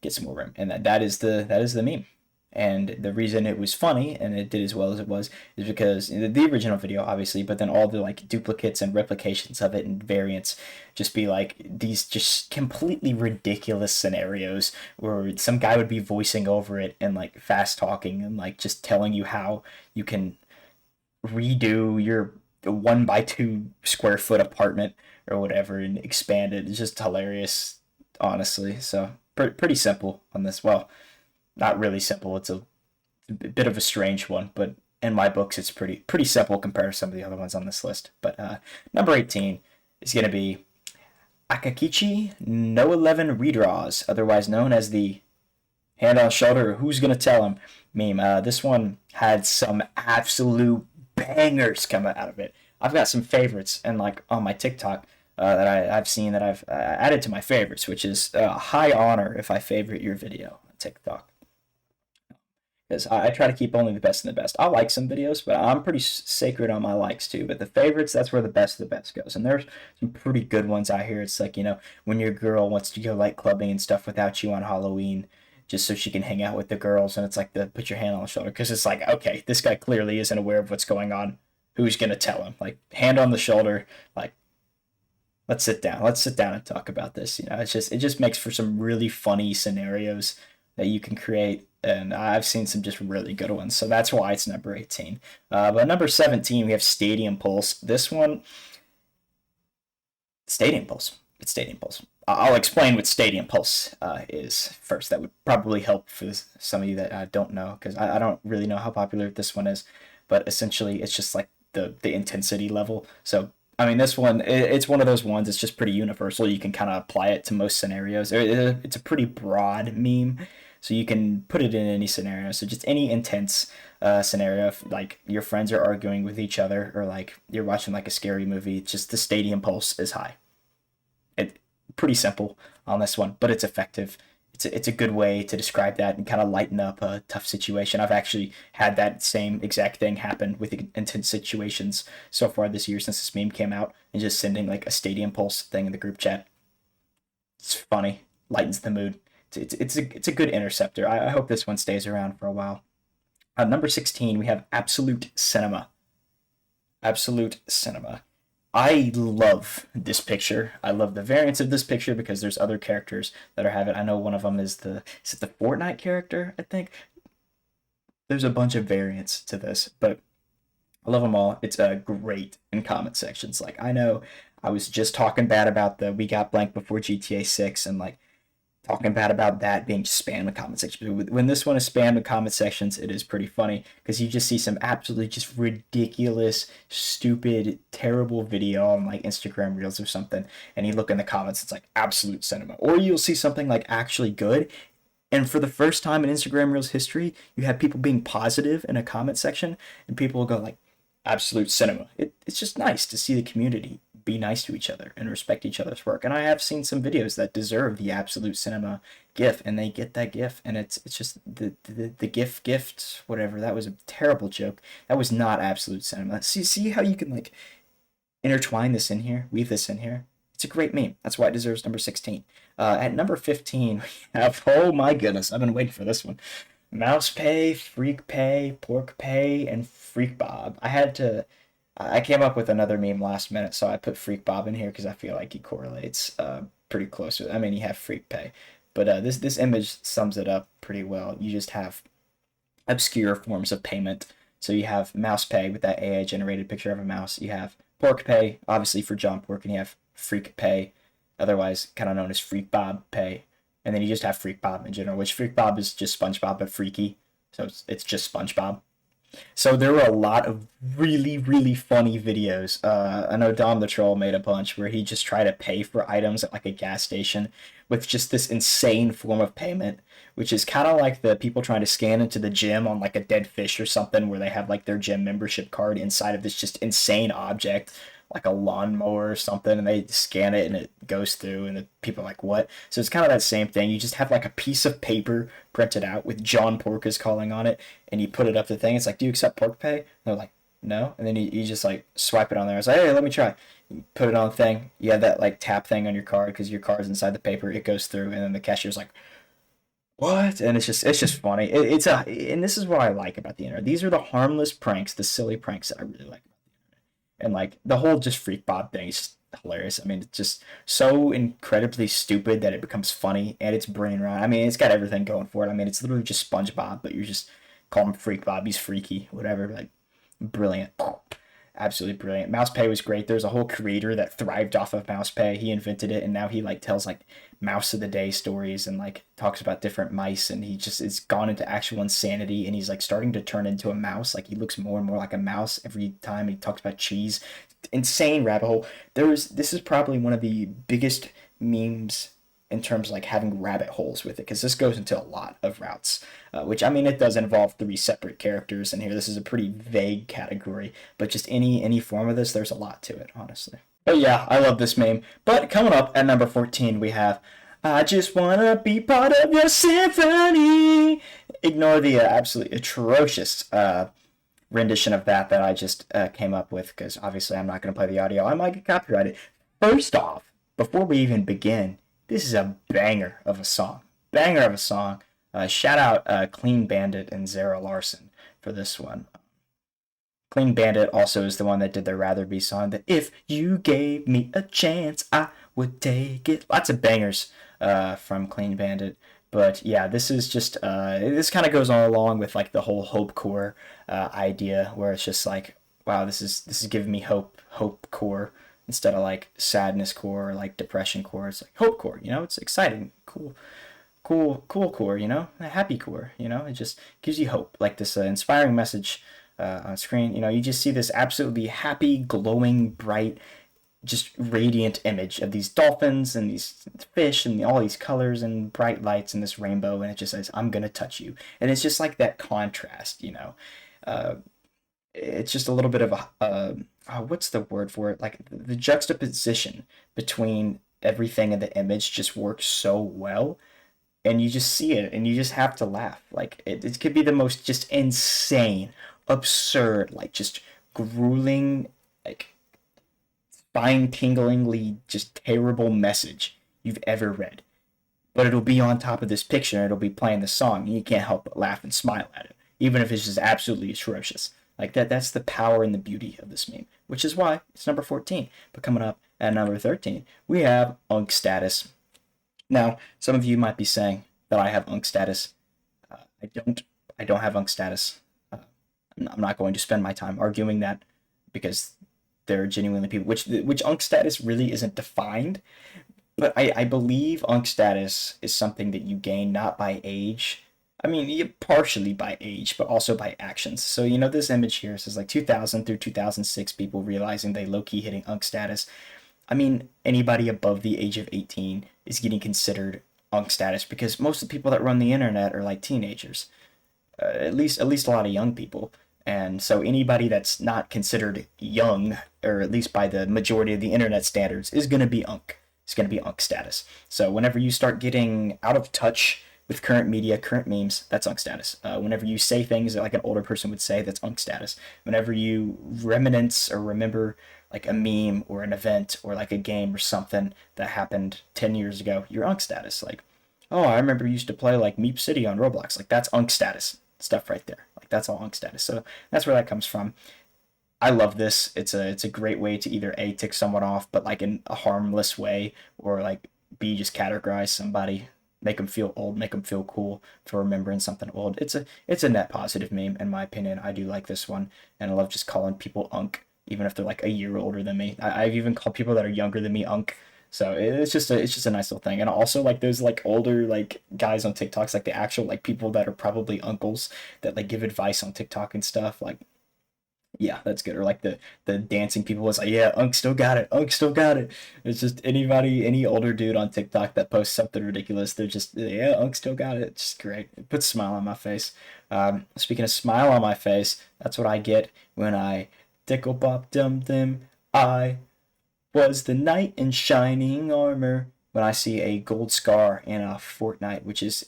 get some more room, and that is the meme. And the reason it was funny and it did as well as it was is because the original video, obviously, but then all the like duplicates and replications of it and variants just be like these just completely ridiculous scenarios where some guy would be voicing over it and like fast talking and like just telling you how you can redo your 1 by 2 square foot apartment or whatever and expand it. It's just hilarious, honestly. So pretty simple on this. Well, not really simple. It's a bit of a strange one, but in my books, it's pretty simple compared to some of the other ones on this list. But number 18 is going to be Akakichi No 11 Redraws, otherwise known as the hand on shoulder, who's going to tell him meme. This one had some absolute bangers coming out of it. I've got some favorites and like on my TikTok that I've seen that I've added to my favorites, which is high honor if I favorite your video on TikTok. Because I try to keep only the best and the best. I like some videos, but I'm pretty sacred on my likes too. But the favorites, that's where the best of the best goes. And there's some pretty good ones out here. It's like, when your girl wants to go like clubbing and stuff without you on Halloween, just so she can hang out with the girls. And it's like the put your hand on the shoulder. Because it's like, okay, this guy clearly isn't aware of what's going on. Who's going to tell him? Like, hand on the shoulder. Like, let's sit down. Let's sit down and talk about this. It just makes for some really funny scenarios that you can create, and I've seen some just really good ones, so that's why it's number 18. But number 17, we have Stadium Pulse. This one, Stadium Pulse. It's Stadium Pulse. I'll explain what Stadium Pulse is first. That would probably help for some of you that don't know, because I don't really know how popular this one is, but essentially it's just like the intensity level. So I mean, this one, it's one of those ones, it's just pretty universal. You can kind of apply it to most scenarios. It's a pretty broad meme, so you can put it in any scenario. So just any intense scenario, if, like your friends are arguing with each other, or like you're watching like a scary movie, just the Stadium Pulse is high. Pretty simple on this one, but it's effective. It's a good way to describe that and kind of lighten up a tough situation. I've actually had that same exact thing happen with intense situations so far this year since this meme came out, and just sending like a Stadium Pulse thing in the group chat. It's funny, lightens the mood. It's a good interceptor. I hope this one stays around for a while. Number 16, we have Absolute Cinema. Absolute Cinema. I love this picture. I love the variants of this picture because there's other characters that have it. I know one of them is the Fortnite character, I think. There's a bunch of variants to this, but I love them all. It's great in comment sections. Like, I know I was just talking bad about the We Got Blank before GTA 6 and like talking bad about that being spammed in comment sections. When this one is spammed in comment sections, it is pretty funny because you just see some absolutely just ridiculous, stupid, terrible video on like Instagram Reels or something, and you look in the comments, it's like Absolute Cinema. Or you'll see something like actually good, And for the first time in Instagram Reels history, you have people being positive in a comment section, and people will go like, absolute cinema. It's just nice to see the community be nice to each other and respect each other's work. And I have seen some videos that deserve the absolute cinema gif, and they get that gif, and it's just the gift whatever. That was a terrible joke. That was not absolute cinema. See how you can like intertwine this in here, weave this in here. It's a great meme. That's why it deserves number 16. At number 15, we have, oh my goodness, I've been waiting for this one. Mouse Pay, Freak Pay, Pork Pay, and Freak Bob. I came up with another meme last minute, so I put Freak Bob in here because I feel like he correlates pretty close with, I mean, you have Freak Pay. But this image sums it up pretty well. You just have obscure forms of payment. So you have Mouse Pay with that AI generated picture of a mouse. You have Pork Pay, obviously for jump work, and you have Freak Pay, otherwise kind of known as Freak Bob Pay. And then you just have Freak Bob in general, which Freak Bob is just SpongeBob but freaky. So it's just SpongeBob. So there were a lot of really, really funny videos. I know Dom the Troll made a bunch where he just tried to pay for items at like a gas station with just this insane form of payment, which is kind of like the people trying to scan into the gym on like a dead fish or something where they have like their gym membership card inside of this just insane object like a lawnmower or something, and they scan it and it goes through, and the people are like, what? So it's kind of that same thing. You just have like a piece of paper printed out with John Porkers calling on it, and you put it up the thing. It's like, do you accept Pork Pay? And they're like, no. And then you just like swipe it on there. It's like, hey, let me try. You put it on the thing. You have that like tap thing on your card because your card's inside the paper. It goes through, and then the cashier's like, what? And it's just funny. And this is what I like about the internet. These are the harmless pranks, the silly pranks that I really like. And like the whole just Freak Bob thing is just hilarious. I mean, it's just so incredibly stupid that it becomes funny, and it's brain rot. I mean, it's got everything going for it. I mean, it's literally just SpongeBob, but you're just call him Freak Bob. He's freaky, whatever. Like, brilliant, absolutely brilliant. Mouse Pay was great. There's a whole creator that thrived off of Mouse Pay. He invented it, and now he like tells like Mouse of the Day stories and like talks about different mice, and he just is gone into actual insanity, and he's like starting to turn into a mouse. Like he looks more and more like a mouse every time he talks about cheese. Insane rabbit hole. This is probably one of the biggest memes in terms of like having rabbit holes with it, because this goes into a lot of routes, which I mean it does involve 3 separate characters in here. This is a pretty vague category, but just any form of this, there's a lot to it, honestly. But yeah, I love this meme. But coming up at number 14, we have I just wanna be part of your symphony. Ignore the absolutely atrocious rendition of that I just came up with, because obviously I'm not going to play the audio. I might get copyrighted. First off, before we even begin, this is a banger of a song. Banger of a song. Shout out Clean Bandit and Zara Larson for this one. Clean Bandit also is the one that did the Rather Be song. That if you gave me a chance, I would take it. Lots of bangers from Clean Bandit. But yeah, this is just this kind of goes on along with like the whole hope core idea, where it's just like, wow, this is giving me hope core instead of like sadness core or like depression core. It's like hope core, you know, it's exciting, cool core, you know, a happy core, you know, it just gives you hope, like this inspiring message on screen. You know, you just see this absolutely happy, glowing, bright, just radiant image of these dolphins and these fish and all these colors and bright lights and this rainbow, and it just says, I'm gonna touch you. And it's just like that contrast, you know. It's just a little bit of a what's the word for it, like the juxtaposition between everything in the image just works so well, and you just see it and you just have to laugh. Like it could be the most just insane, absurd, like just grueling, like spine-tinglingly just terrible message you've ever read, but it'll be on top of this picture and it'll be playing the song, and you can't help but laugh and smile at it, even if it's just absolutely atrocious. Like that's the power and the beauty of this meme, which is why it's number 14. But coming up at number 13, we have Unk Status. Now, some of you might be saying that I have Unk Status. I don't have Unk Status. I'm not going to spend my time arguing that, because there are genuinely people which Unk Status really isn't defined. But I believe Unk Status is something that you gain not by age. I mean, partially by age, but also by actions. So, you know, this image here says like 2000 through 2006 people realizing they low-key hitting Unk Status. I mean, anybody above the age of 18 is getting considered unk status because most of the people that run the internet are like teenagers, at least a lot of young people. And so anybody that's not considered young, or at least by the majority of the internet standards, is going to be unk. It's going to be unk status. So whenever you start getting out of touch with current media, current memes, that's unk status. Whenever you say things that like an older person would say, that's unk status. Whenever you reminisce or remember like a meme or an event or like a game or something that happened 10 years ago, you're unk status. Like, oh, I remember you used to play like Meep City on Roblox. Like, that's unk status stuff right there. Like, that's all unk status. So that's where that comes from. I love this. It's a great way to either A, tick someone off, but like in a harmless way, or like B, just categorize somebody, make them feel old, make them feel cool for remembering something old. It's a net positive meme in my opinion. I do like this one, and I love just calling people unk, even if they're like a year older than me. I've even called people that are younger than me unk. So it's just a nice little thing. And also like those like older like guys on TikToks, like the actual like people that are probably uncles that like give advice on TikTok and stuff. Like, yeah, that's good. Or like the dancing people was like, yeah, Unk still got it. Unk still got it. It's just any older dude on TikTok that posts something ridiculous. They're just, yeah, Unk still got it. It's just great. It puts a smile on my face. Speaking of smile on my face, that's what I get when I tickle bop dum dim. I was the knight in shining armor when I see a gold scar in a Fortnite, which is,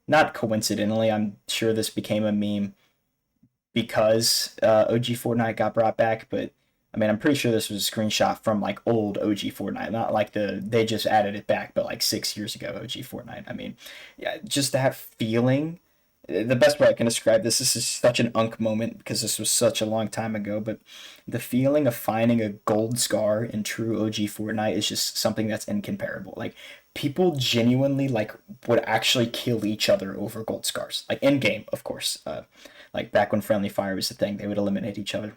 not coincidentally, I'm sure this became a meme because OG Fortnite got brought back, but I mean, I'm pretty sure this was a screenshot from like old OG Fortnite, not like they just added it back, but like 6 years ago, OG Fortnite. I mean, yeah, just that feeling. The best way I can describe this is such an unk moment because this was such a long time ago, but the feeling of finding a gold scar in true OG Fortnite is just something that's incomparable. Like, people genuinely like would actually kill each other over gold scars, like in game, of course. Like back when friendly fire was the thing, they would eliminate each other.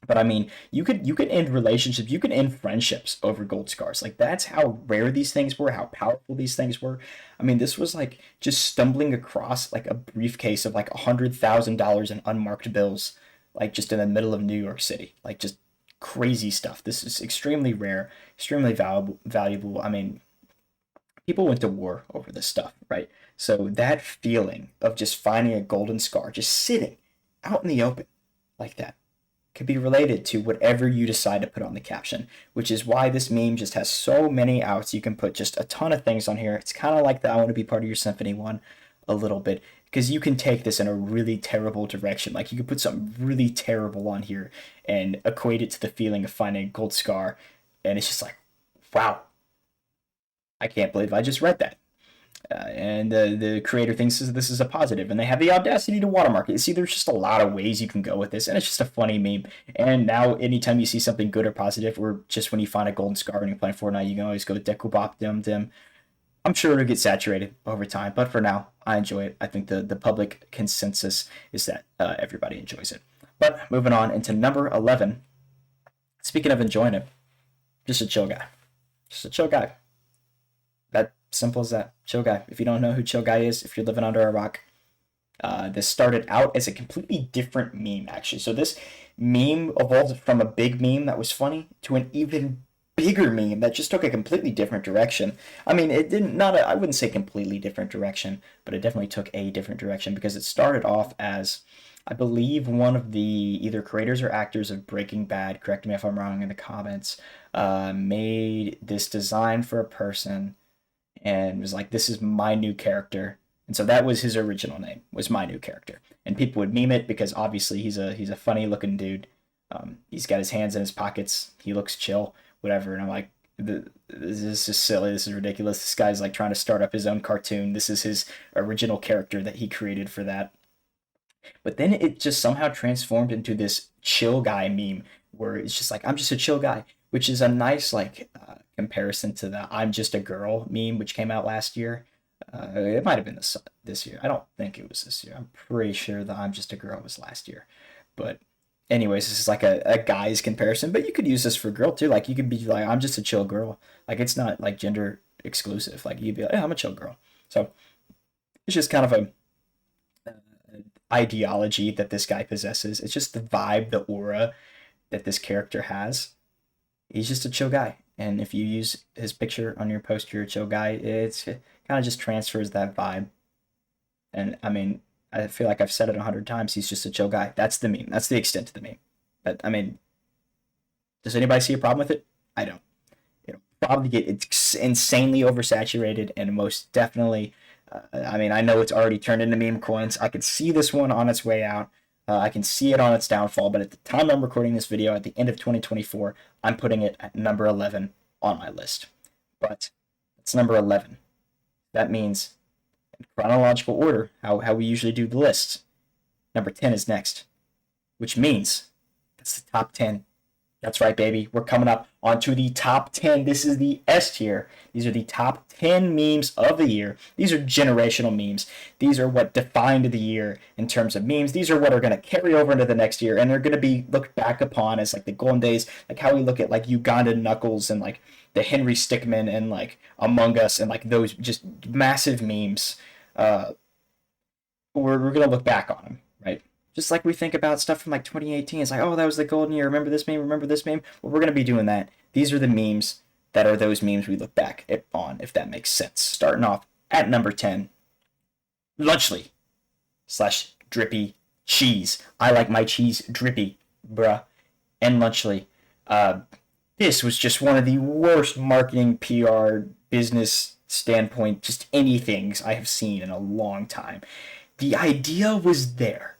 But I mean, you could end relationships, you could end friendships over gold scars. Like, that's how rare these things were, how powerful these things were. I mean, this was like just stumbling across like a briefcase of like $100,000 in unmarked bills, like just in the middle of New York City. Like, just crazy stuff. This is extremely rare, extremely valuable. Valuable. I mean, people went to war over this stuff, right? So that feeling of just finding a golden scar, just sitting out in the open like that, could be related to whatever you decide to put on the caption, which is why this meme just has so many outs. You can put just a ton of things on here. It's kind of like the I want to be part of your symphony one a little bit, because you can take this in a really terrible direction. Like, you could put something really terrible on here and equate it to the feeling of finding a gold scar, and it's just like, wow, I can't believe I just read that. And the creator thinks this is a positive, and they have the audacity to watermark it. See, there's just a lot of ways you can go with this, and it's just a funny meme. And now, anytime you see something good or positive, or just when you find a golden scar when you're playing Fortnite, you can always go Dekubop Dim Dim. I'm sure it'll get saturated over time, but for now, I enjoy it. I think the public consensus is that everybody enjoys it. But moving on into number 11. Speaking of enjoying it, just a chill guy. Just a chill guy. That simple as that. Chill guy. If you don't know who Chill Guy is, if you're living under a rock, this started out as a completely different meme, actually. So this meme evolved from a big meme that was funny to an even bigger meme that just took a completely different direction. I mean, it didn't, not a, I wouldn't say completely different direction, but it definitely took a different direction because it started off as, I believe, one of the either creators or actors of Breaking Bad, correct me if I'm wrong in the comments, made this design for a person and was like, this is my new character. And so that was his original name, was my new character. And people would meme it because obviously he's a funny looking dude. He's got his hands in his pockets. He looks chill, whatever. And I'm like, this is just silly. This is ridiculous. This guy's like trying to start up his own cartoon. This is his original character that he created for that. But then it just somehow transformed into this chill guy meme where it's just like, I'm just a chill guy, which is a nice like comparison to the I'm just a girl meme, which came out last year. It might have been this year. I don't think it was this year. I'm pretty sure the I'm just a girl was last year. But anyways, this is like a guy's comparison, but you could use this for girl too. Like, you could be like, I'm just a chill girl. Like, it's not like gender exclusive. Like, you'd be like, yeah, I'm a chill girl. So it's just kind of a ideology that this guy possesses. It's just the vibe, the aura that this character has. He's just a chill guy. and if you use his picture on your post, you're a chill guy. It's kind of just transfers that vibe. And I mean, I feel like I've said it 100 times. He's just a chill guy. That's the meme. That's the extent of the meme. But I mean, does anybody see a problem with it? I don't. It'll probably get insanely oversaturated, and most definitely. I mean, I know it's already turned into meme coins. I can see this one on its way out. I can see it on its downfall. But at the time I'm recording this video, at the end of 2024, I'm putting it at number 11 on my list. But it's number 11. That means, in chronological order, how we usually do the lists, number 10 is next, which means that's the top 10. That's right, baby. We're coming up onto the top 10. This is the S tier. These are the top 10 memes of the year. These are generational memes. These are what defined the year in terms of memes. These are what are going to carry over into the next year, and they're going to be looked back upon as like the golden days, like how we look at like Ugandan Knuckles and like the Henry Stickmin and like Among Us and like those just massive memes. We're going to look back on them, right? Just like we think about stuff from like 2018. It's like, oh, that was the golden year. Remember this meme? Remember this meme? Well, we're going to be doing that. These are the memes that are those memes we look back on, if that makes sense. Starting off at number 10, Lunchly / drippy cheese. I like my cheese drippy, bruh. And Lunchly. This was just one of the worst marketing PR business standpoint, just anythings I have seen in a long time. The idea was there,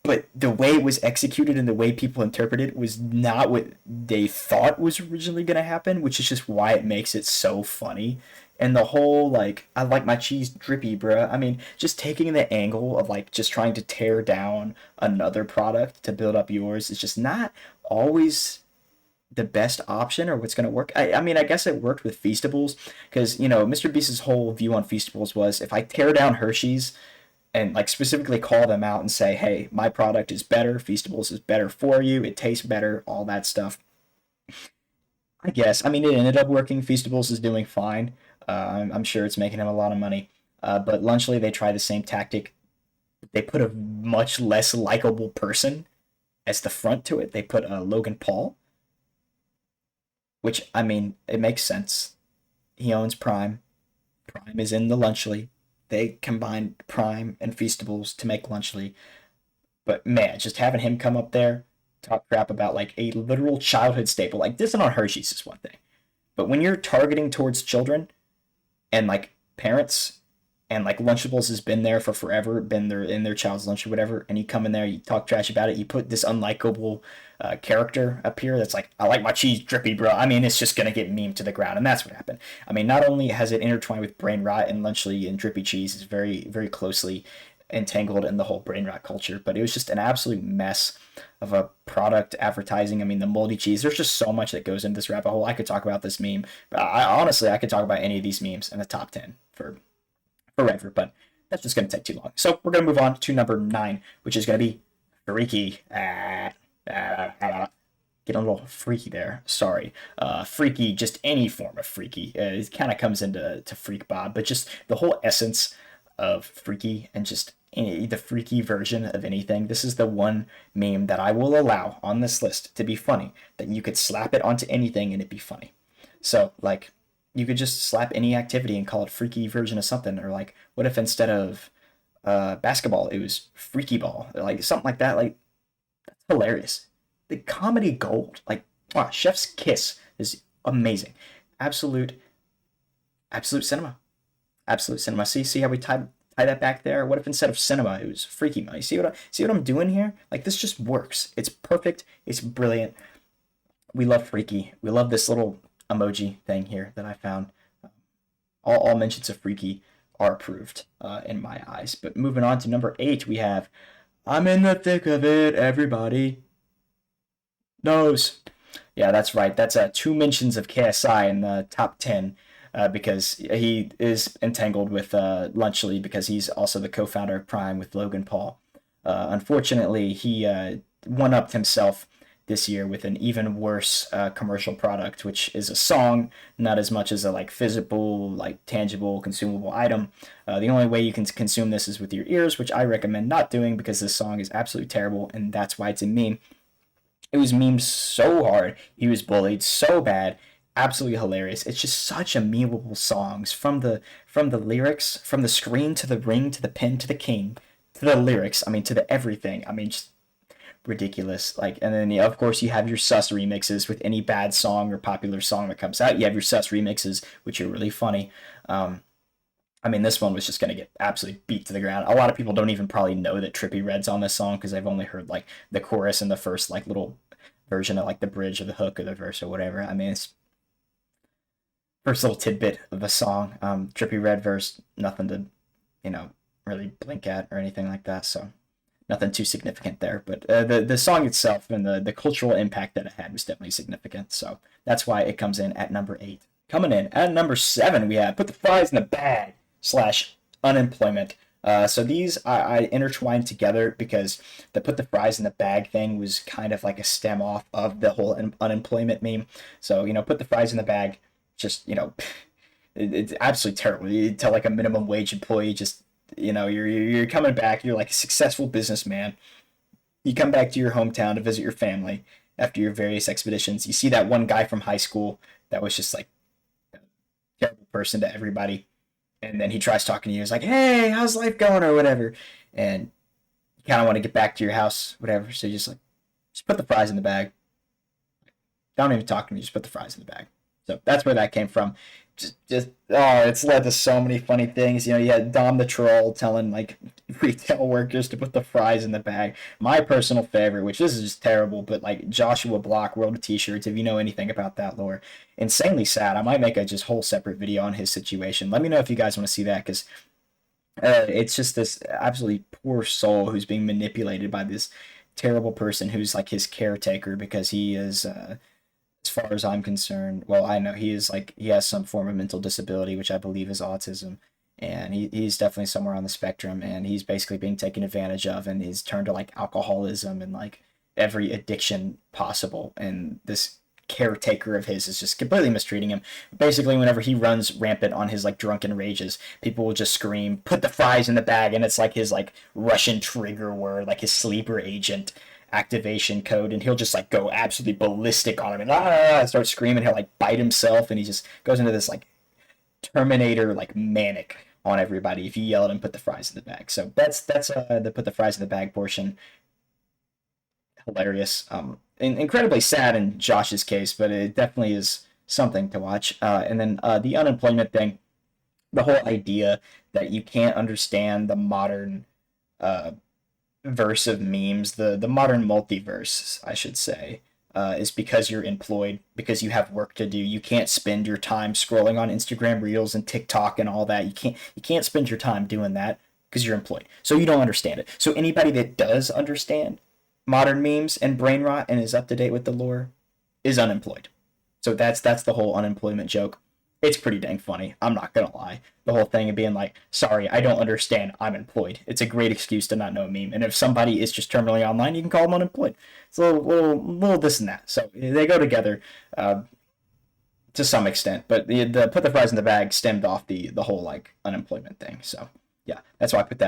but the way it was executed and the way people interpreted it was not what they thought was originally going to happen, which is just why it makes it so funny. And the whole, like, I like my cheese drippy, bruh. I mean, just taking the angle of, like, just trying to tear down another product to build up yours is just not always the best option or what's going to work. I mean, I guess it worked with Feastables because, you know, Mr. Beast's whole view on Feastables was if I tear down Hershey's, and like specifically call them out and say, hey, my product is better, Feastables is better for you, it tastes better, all that stuff. I guess. I mean, it ended up working. Feastables is doing fine. I'm sure it's making him a lot of money. But Lunchly, they try the same tactic. They put a much less likable person as the front to it. They put Logan Paul, which, I mean, it makes sense. He owns Prime. Prime is in the Lunchly. They combined Prime and Feastables to make Lunchly. But man, just having him come up there, talk crap about like a literal childhood staple, like this and on Hershey's is one thing. But when you're targeting towards children and like parents, and like Lunchables has been there for forever, been there in their child's lunch or whatever, and you come in there, you talk trash about it, you put this unlikable character up here that's like, I like my cheese drippy, bro. I mean, it's just gonna get memed to the ground, and that's what happened. I mean, not only has it intertwined with brain rot, and Lunchly and drippy cheese is very, very closely entangled in the whole brain rot culture, but it was just an absolute mess of a product advertising. I mean, the moldy cheese, there's just so much that goes into this rabbit hole. I could talk about this meme, but I could talk about any of these memes in the top 10 for forever, but that's just going to take too long. So we're going to move on to number 9, which is going to be Freaky. Getting a little freaky there. Sorry. Freaky, just any form of freaky. It kind of comes into Freak Bob, but just the whole essence of freaky and just the freaky version of anything. This is the one meme that I will allow on this list to be funny, that you could slap it onto anything and it'd be funny. So, like, you could just slap any activity and call it freaky version of something. Or like, what if instead of basketball, it was freaky ball? Or like something like that. Like, that's hilarious. The comedy gold. Like, wow, Chef's Kiss is amazing. Absolute cinema. Absolute cinema. See how we tie that back there? What if instead of cinema, it was freaky money? See what I'm doing here? Like, this just works. It's perfect. It's brilliant. We love freaky. We love this little emoji thing here that I found. All mentions of freaky are approved in my eyes. But moving on to number 8, we have I'm in the thick of it, everybody knows. Yeah, that's right. That's 2 mentions of KSI in the top 10 because he is entangled with Lunchly because he's also the co-founder of Prime with Logan Paul. Unfortunately, he one-upped himself this year with an even worse commercial product, which is a song, not as much as a like physical, like tangible, consumable item. The only way you can consume this is with your ears, which I recommend not doing because this song is absolutely terrible, and that's why it's a meme. It was memed so hard, he was bullied so bad, absolutely hilarious. It's just such a memeable songs from the lyrics, from the screen to the ring to the pin to the king to the lyrics. I mean, to the everything. I mean, just ridiculous. Like, and then yeah, of course you have your sus remixes with any bad song or popular song that comes out. You have your sus remixes, which are really funny. Um, I mean, this one was just gonna get absolutely beat to the ground. A lot of people don't even probably know that Trippy Red's on this song because they've only heard like the chorus and the first like little version of like the bridge or the hook or the verse or whatever. I mean, it's first little tidbit of a song. Trippy Red verse, nothing to, you know, really blink at or anything like that. So nothing too significant there. But the song itself and the cultural impact that it had was definitely significant. So that's why it comes in at number 8. Coming in at number 7, we have Put the Fries in the Bag slash Unemployment. So these I intertwined together because the Put the Fries in the Bag thing was kind of like a stem off of the whole unemployment meme. So, Put the Fries in the Bag, just, it's absolutely terrible. You tell like a minimum wage employee, just, you're coming back, you're like a successful businessman. You come back to your hometown to visit your family after your various expeditions. You see that one guy from high school that was just like a terrible person to everybody. And then he tries talking to you. He's like, hey, how's life going or whatever. And you kind of want to get back to your house, whatever. So you just put the fries in the bag. Don't even talk to me. Just put the fries in the bag. So that's where that came from. It's led to so many funny things. You had Dom the Troll telling like retail workers to put the fries in the bag. My personal favorite, which this is just terrible, but like Joshua Block, World of T-shirts. If you know anything about that lore, insanely sad. I might make a just whole separate video on his situation. Let me know if you guys want to see that because it's just this absolutely poor soul who's being manipulated by this terrible person who's like his caretaker because he is. As far as I'm concerned, well, I know he has some form of mental disability, which I believe is autism, and he's definitely somewhere on the spectrum, and he's basically being taken advantage of, and he's turned to like alcoholism and like every addiction possible, and this caretaker of his is just completely mistreating him. Basically, whenever he runs rampant on his like drunken rages, people will just scream, "Put the fries in the bag," and it's like his like Russian trigger word, like his sleeper agent activation code, and he'll just like go absolutely ballistic on him and start screaming. He'll like bite himself, and he just goes into this like Terminator like manic on everybody if you yell at him, "Put the fries in the bag." So that's the put the fries in the bag portion. Hilarious, incredibly sad in Josh's case, but it definitely is something to watch. And then the unemployment thing, the whole idea that you can't understand the modern verse of memes, the modern multiverse, I should say, is because you're employed, because you have work to do. You can't spend your time scrolling on Instagram Reels and TikTok and all that. You can't spend your time doing that because you're employed. So you don't understand it. So anybody that does understand modern memes and brain rot and is up to date with the lore is unemployed. So that's the whole unemployment joke. It's pretty dang funny. I'm not gonna lie. The whole thing of being like, sorry, I don't understand. I'm employed. It's a great excuse to not know a meme. And if somebody is just terminally online, you can call them unemployed. It's a little this and that. So they go together to some extent. But the put the fries in the bag stemmed off the whole like unemployment thing. So yeah, that's why I put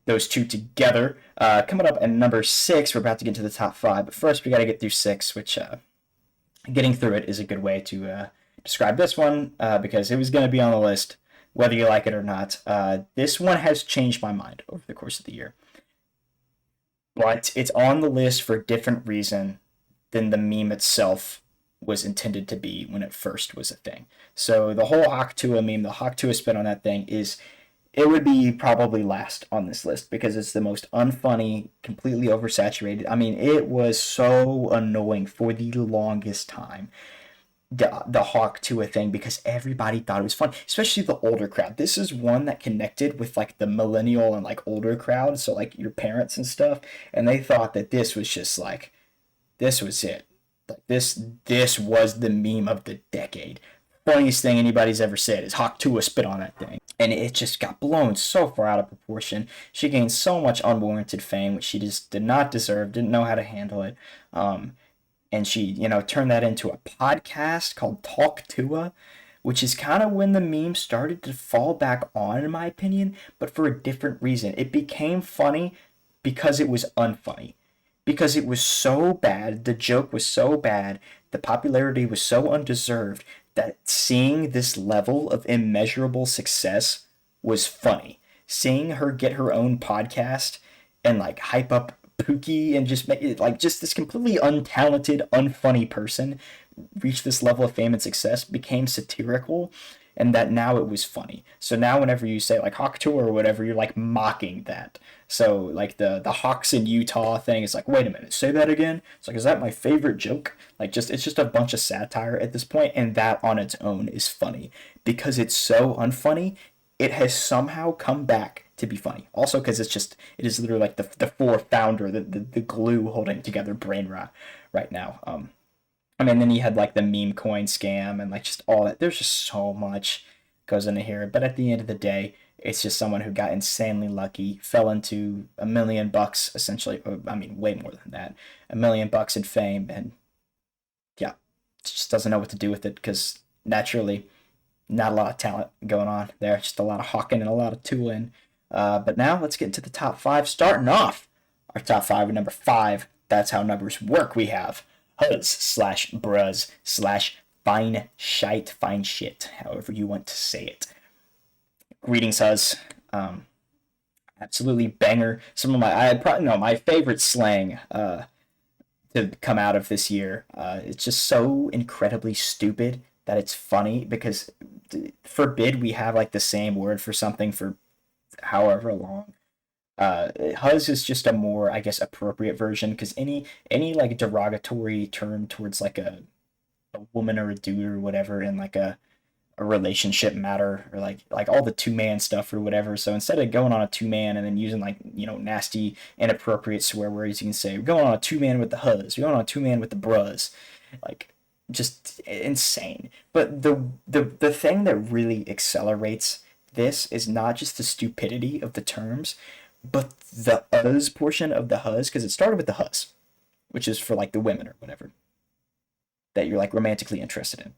those two together. Coming up at number 6, we're about to get to the top 5. But first, we got to get through 6, which getting through it is a good way to describe this one because it was going to be on the list whether you like it or not. This one has changed my mind over the course of the year, but it's on the list for a different reason than the meme itself was intended to be when it first was a thing. So the whole Hawk-Tua meme, the Hawk-Tua spin on that thing it would be probably last on this list because it's the most unfunny, completely oversaturated. I mean, it was so annoying for the longest time. The Hawk-Tua thing because everybody thought it was fun, especially the older crowd. This is one that connected with like the millennial and like older crowd, so like your parents and stuff, and they thought that this was just like this was it. Like this was the meme of the decade. Funniest thing anybody's ever said is Hawk-Tua spit on that thing. And it just got blown so far out of proportion. She gained so much unwarranted fame, which she just did not deserve, didn't know how to handle it. And she, turned that into a podcast called Talk Tua, which is kind of when the meme started to fall back on, in my opinion, but for a different reason. It became funny because it was unfunny. Because it was so bad, the joke was so bad, the popularity was so undeserved that seeing this level of immeasurable success was funny. Seeing her get her own podcast and like hype up Pookie and just make it like just this completely untalented, unfunny person reach this level of fame and success became satirical, and that now it was funny. So now whenever you say like Hawk Tour or whatever, you're like mocking that. So like the Hawks in Utah thing is like, wait a minute, say that again. It's like, is that my favorite joke? Like just it's just a bunch of satire at this point, and that on its own is funny because it's so unfunny. It has somehow come back to be funny. Also because it is literally like the four founder, the glue holding together brain rot right now. I mean, then you had like the meme coin scam and like just all that. There's just so much goes into here. But at the end of the day, it's just someone who got insanely lucky, fell into $1 million essentially. Or, I mean, way more than that, $1 million in fame, and yeah, just doesn't know what to do with it because naturally, not a lot of talent going on there. Just a lot of hawking and a lot of tooling. But now let's get into the top five. Starting off our top five with number five. That's how numbers work. We have Huz slash Bruz slash fine shite, fine shit, however you want to say it. Greetings, Huz. Absolutely banger. Some of my favorite slang to come out of this year. It's just so incredibly stupid that it's funny because forbid we have like the same word for something for however long. Huz is just a more, I guess, appropriate version because any like derogatory term towards like a woman or a dude or whatever in like a relationship matter or like all the two-man stuff or whatever. So instead of going on a two-man and then using like, nasty, inappropriate swear words, you can say, we're going on a two-man with the Huz, we're going on a two-man with the Bruz. Like, just insane. But the thing that really accelerates this is not just the stupidity of the terms, but the Uz portion of the Huz, because it started with the Huz, which is for like the women or whatever that you're like romantically interested in.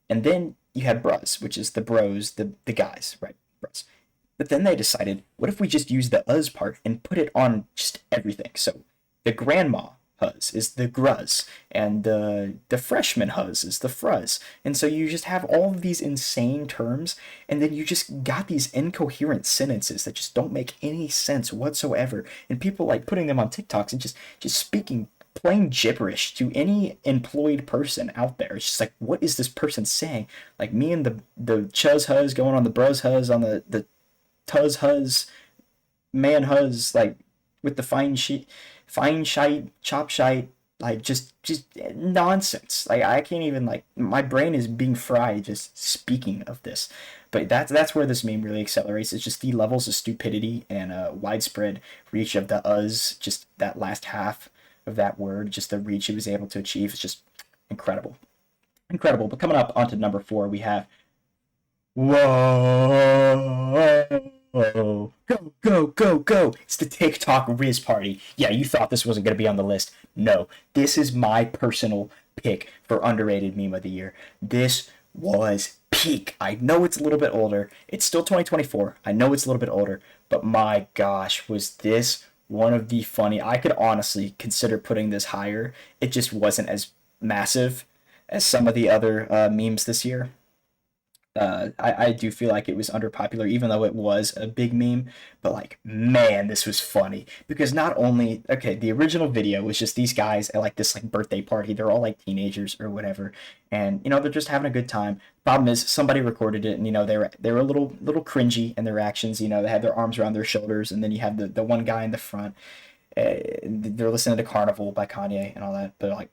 And then you had Bruz, which is the bros, the guys, right? Bruz. But then they decided, what if we just use the Uz part and put it on just everything? So the grandma Huz is the Gruz, and the freshman Huz is the Fruz. And so you just have all of these insane terms, and then you just got these incoherent sentences that just don't make any sense whatsoever. And people like putting them on TikToks and just speaking plain gibberish to any employed person out there. It's just like, what is this person saying? Like me and the Chuz Huz going on the Bruz Huz on the Tuz Huz, man Huz, like with the fine shite, chop shite, like just nonsense. Like I can't even like my brain is being fried just speaking of this. But that's where this meme really accelerates. It's just the levels of stupidity and widespread reach of the Uz, just that last half of that word, just the reach it was able to achieve is just incredible. Incredible. But coming up onto number 4, we have whoa. Go, go, go, go. It's the TikTok Riz Party. Yeah, you thought this wasn't going to be on the list. No, this is my personal pick for underrated meme of the year. This was peak. I know it's a little bit older. It's still 2024. I know it's a little bit older, but my gosh, was this one of the funny. I could honestly consider putting this higher. It just wasn't as massive as some of the other memes this year. I do feel like it was underpopular, even though it was a big meme. But like, man, this was funny because not only the original video was just these guys at like this like birthday party. They're all like teenagers or whatever, and they're just having a good time. Problem is, somebody recorded it, and they were a little cringy in their actions. They had their arms around their shoulders, and then you have the one guy in the front. They're listening to Carnival by Kanye and all that, but like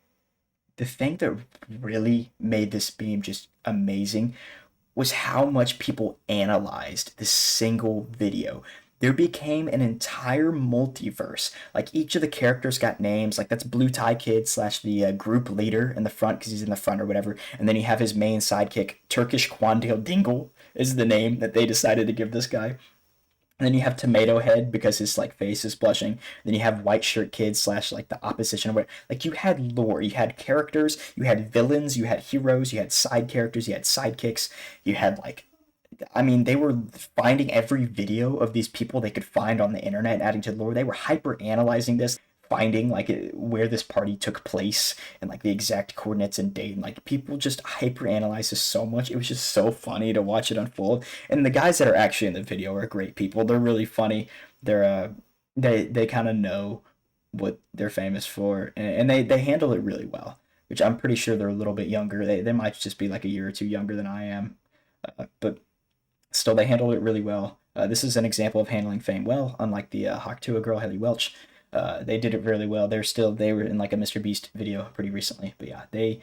the thing that really made this meme just amazing was how much people analyzed this single video. There became an entire multiverse. Like each of the characters got names. Like that's Blue Tie Kid slash the group leader in the front because he's in the front or whatever. And then you have his main sidekick, Turkish Quandale Dingle is the name that they decided to give this guy. And then you have Tomato Head because his like face is blushing. Then you have White Shirt Kid slash like the opposition. Like you had lore, you had characters, you had villains, you had heroes, you had side characters, you had sidekicks, you had they were finding every video of these people they could find on the internet and adding to the lore. They were hyper analyzing this finding like where this party took place and like the exact coordinates and date, and like people just hyper analyze this so much. It was just so funny to watch it unfold. And the guys that are actually in the video are great people. They're really funny. They kind of know what they're famous for, and they handle it really well, which I'm pretty sure they're a little bit younger. They might just be like a year or two younger than I am, but still they handled it really well. This is an example of handling fame well, unlike the Hawk Tuah girl Haley Welch. They did it really well. They were in like a Mr. Beast video pretty recently, but yeah, they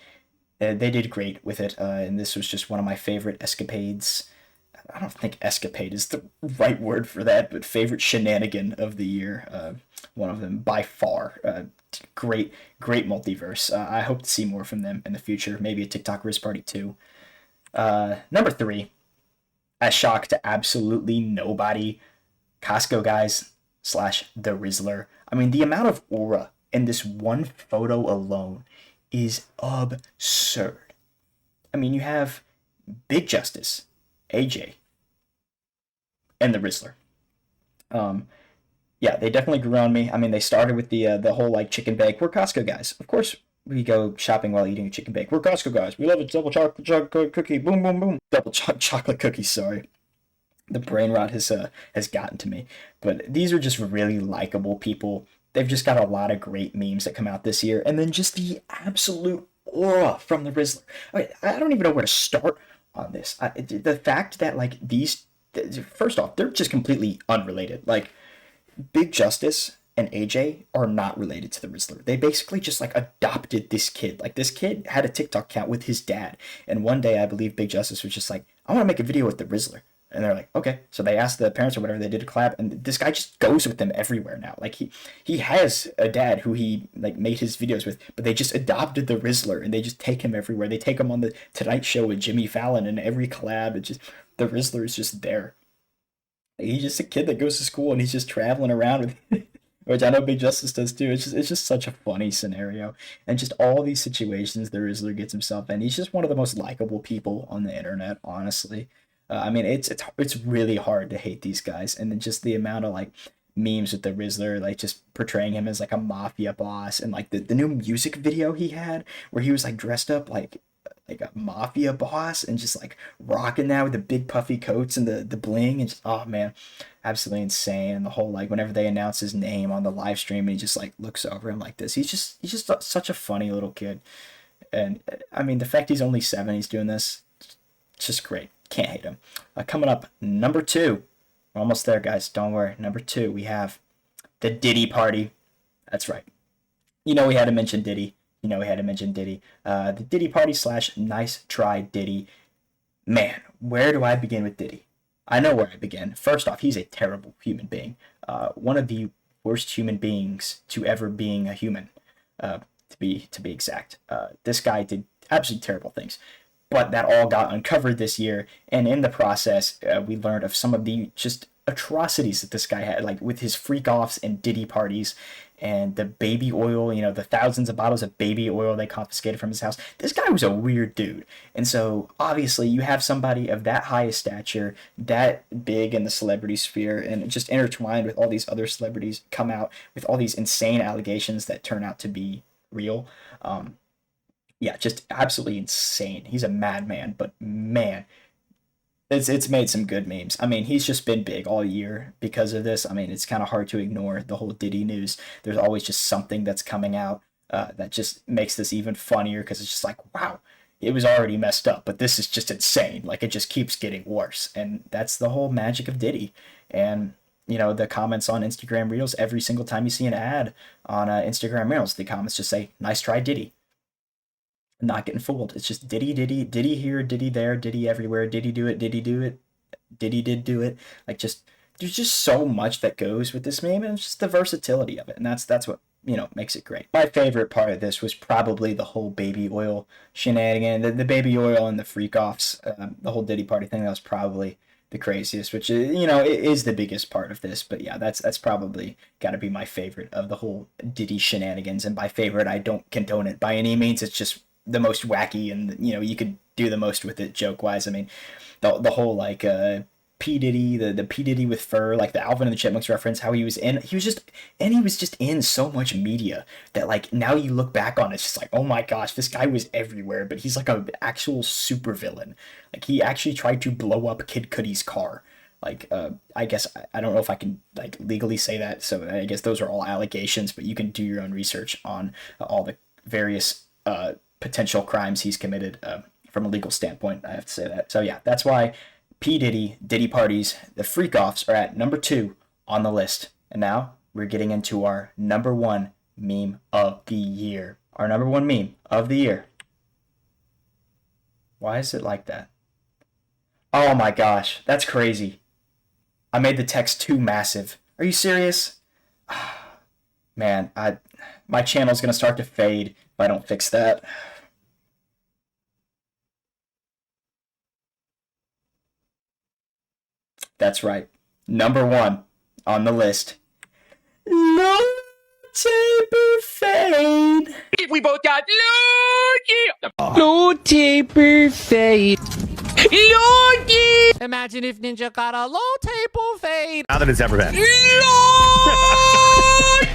did great with it. And this was just one of my favorite escapades. I don't think escapade is the right word for that, but favorite shenanigan of the year. One of them by far. Great multiverse. I hope to see more from them in the future. Maybe a TikTok Riz Party too. Number 3, a shock to absolutely nobody, Costco guys / the Rizzler. I mean, the amount of aura in this one photo alone is absurd. I mean, you have Big Justice, AJ, and the Rizzler. Yeah, they definitely grew on me. I mean, they started with the whole like chicken bake. We're Costco guys, of course. We go shopping while eating a chicken bake. We're Costco guys. We love it. Double chocolate cookie. Boom, boom, boom. Double chocolate cookie. Sorry, the brain rot has gotten to me. But these are just really likable people. They've just got a lot of great memes that come out this year, and then just the absolute aura from the Rizzler. I don't even know where to start on this. The fact that like these, first off, they're just completely unrelated. Like Big Justice and AJ are not related to the Rizzler. They basically just like adopted this kid. Like this kid had a TikTok account with his dad, and one day I believe Big Justice was just like, I want to make a video with the Rizzler. And they're like, okay. So they asked the parents or whatever, they did a collab, and this guy just goes with them everywhere now. Like he has a dad who he like made his videos with, but they just adopted the Rizzler and they just take him everywhere. They take him on the Tonight Show with Jimmy Fallon, and every collab, it's just the Rizzler is just there. He's just a kid that goes to school and he's just traveling around with which I know Big Justice does too. It's just such a funny scenario, and just all these situations the Rizzler gets himself in. He's just one of the most likable people on the internet, honestly. I mean, it's really hard to hate these guys, and then just the amount of like memes with the Rizzler, like just portraying him as like a mafia boss, and like the new music video he had where he was like dressed up like a mafia boss and just like rocking that with the big puffy coats and the bling, and just, oh man, absolutely insane. And the whole like whenever they announce his name on the live stream and he just like looks over him like this, he's just such a funny little kid. And I mean, the fact he's only 7, he's doing this, it's just great. Can't hate him. Coming up, number 2. We're almost there, guys. Don't worry. Number 2, we have the Diddy party. That's right. You know we had to mention Diddy. The Diddy party / nice try Diddy. Man, where do I begin with Diddy? I know where I begin. First off, he's a terrible human being. One of the worst human beings to ever being a human, to be exact. This guy did absolutely terrible things. But that all got uncovered this year, and in the process, we learned of some of the just atrocities that this guy had, like with his freak offs and Diddy parties, and the baby oil, the thousands of bottles of baby oil they confiscated from his house. This guy was a weird dude, and so obviously you have somebody of that high stature, that big in the celebrity sphere, and just intertwined with all these other celebrities, come out with all these insane allegations that turn out to be real. Yeah, just absolutely insane. He's a madman, but man, it's made some good memes. I mean, he's just been big all year because of this. I mean, it's kind of hard to ignore the whole Diddy news. There's always just something that's coming out that just makes this even funnier, because it's just like, wow, it was already messed up, but this is just insane. Like, it just keeps getting worse, and that's the whole magic of Diddy. And the comments on Instagram Reels, every single time you see an ad on Instagram Reels, the comments just say, nice try, Diddy. Not getting fooled. It's just Diddy here, Diddy there, Diddy everywhere, Diddy do it, Diddy did do it. Like, just there's just so much that goes with this meme, and it's just the versatility of it, and that's what makes it great. My favorite part of this was probably the whole baby oil shenanigan, the baby oil and the freak offs, the whole Diddy party thing. That was probably the craziest, which it is the biggest part of this. But yeah, that's probably got to be my favorite of the whole Diddy shenanigans. And by favorite, I don't condone it by any means. It's just the most wacky, and you could do the most with it joke wise. I mean, the whole like P Diddy, the P Diddy with fur, like the Alvin and the Chipmunks reference, how he was just in so much media that like now you look back on it, it's just like, oh my gosh, this guy was everywhere, but he's like an actual supervillain. Like he actually tried to blow up Kid Cudi's car. Like, I guess I don't know if I can like legally say that, so I guess those are all allegations, but you can do your own research on all the various potential crimes he's committed from a legal standpoint. I have to say that. So yeah, that's why P Diddy, Diddy parties, the freak offs are at number 2 on the list. And now we're getting into our number 1 meme of the year. Our number 1 meme of the year. Why is it like that? Oh my gosh, that's crazy. I made the text too massive. Are you serious? Man, my channel's gonna start to fade if I don't fix that. That's right. Number 1 on the list. Low taper fade. We both got Low taper fade. Loki! Imagine if Ninja got a low taper fade. Now than it's ever been.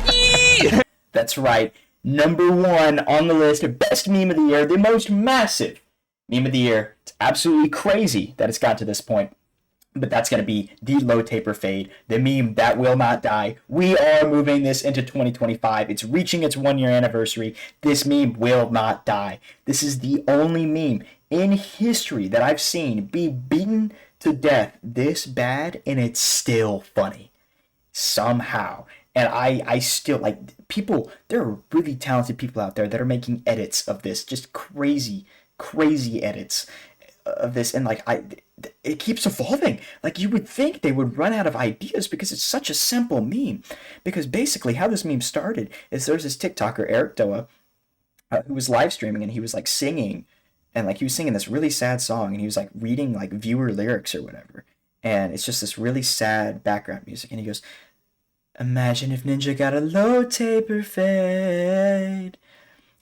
Loki! That's right. Number 1 on the list of best meme of the year, the most massive meme of the year. It's absolutely crazy that it's got to this point. But that's going to be the low taper fade, the meme that will not die. We are moving this into 2025. It's reaching its 1-year anniversary. This meme will not die. This is the only meme in history that I've seen be beaten to death this bad, and it's still funny somehow. And I still, like, people, there are really talented people out there that are making edits of this, just crazy edits of this, and like it keeps evolving. Like you would think they would run out of ideas because it's such a simple meme. Because basically how this meme started is there's this TikToker Eric Doa who was live streaming, and he was like singing, and like he was singing this really sad song, and he was like reading like viewer lyrics or whatever, and it's just this really sad background music, and he goes, "Imagine if Ninja got a low taper fade."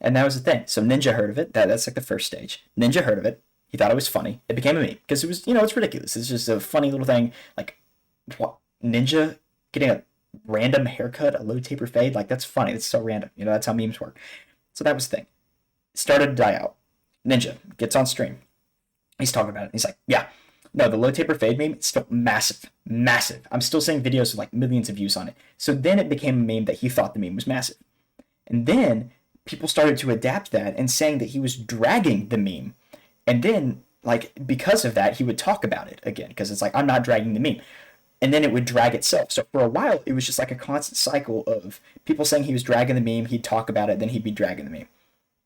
And that was the thing. So Ninja heard of it. That's like the first stage. Ninja heard of it. He thought it was funny. It became a meme because it was, it's ridiculous. It's just a funny little thing. Like, what? Ninja getting a random haircut, a low taper fade. Like, that's funny. That's so random. That's how memes work. So that was the thing. It started to die out. Ninja gets on stream. He's talking about it. He's like, yeah, no, the low taper fade meme, it's still massive. I'm still seeing videos with like millions of views on it. So then it became a meme that he thought the meme was massive. And then people started to adapt that and saying that he was dragging the meme. And then, like, because of that, he would talk about it again, because it's like, I'm not dragging the meme. And then it would drag itself. So for a while, it was just like a constant cycle of people saying he was dragging the meme, he'd talk about it, then he'd be dragging the meme.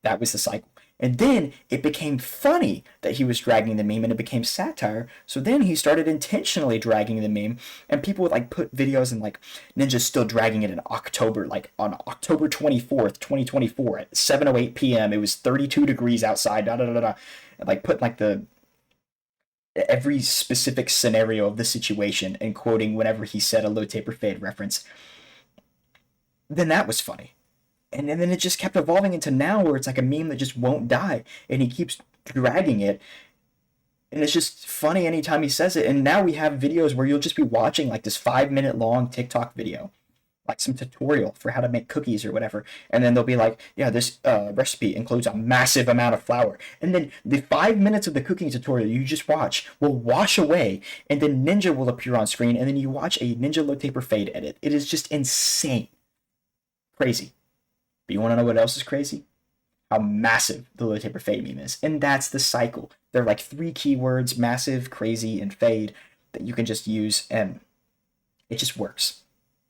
That was the cycle. And then it became funny that he was dragging the meme, and it became satire. So then he started intentionally dragging the meme, and people would like put videos, and like Ninja's still dragging it in October, like on October 24th, 2024 at 7:08 p.m. It was 32 degrees outside, and like put like every specific scenario of the situation and quoting whenever he said a low taper fade reference. Then that was funny. And then it just kept evolving into now where it's like a meme that just won't die, and he keeps dragging it, and it's just funny anytime he says it. And now we have videos where you'll just be watching like this 5-minute long TikTok video, like some tutorial for how to make cookies or whatever, and then they'll be like, yeah, this recipe includes a massive amount of flour, and then the 5 minutes of the cooking tutorial you just watch will wash away, and then Ninja will appear on screen, and then you watch a Ninja low taper fade edit. It is just insane, crazy. But you want to know what else is crazy? How massive the low taper fade meme is. And that's the cycle. There are like 3 keywords, massive, crazy, and fade, that you can just use, and it just works.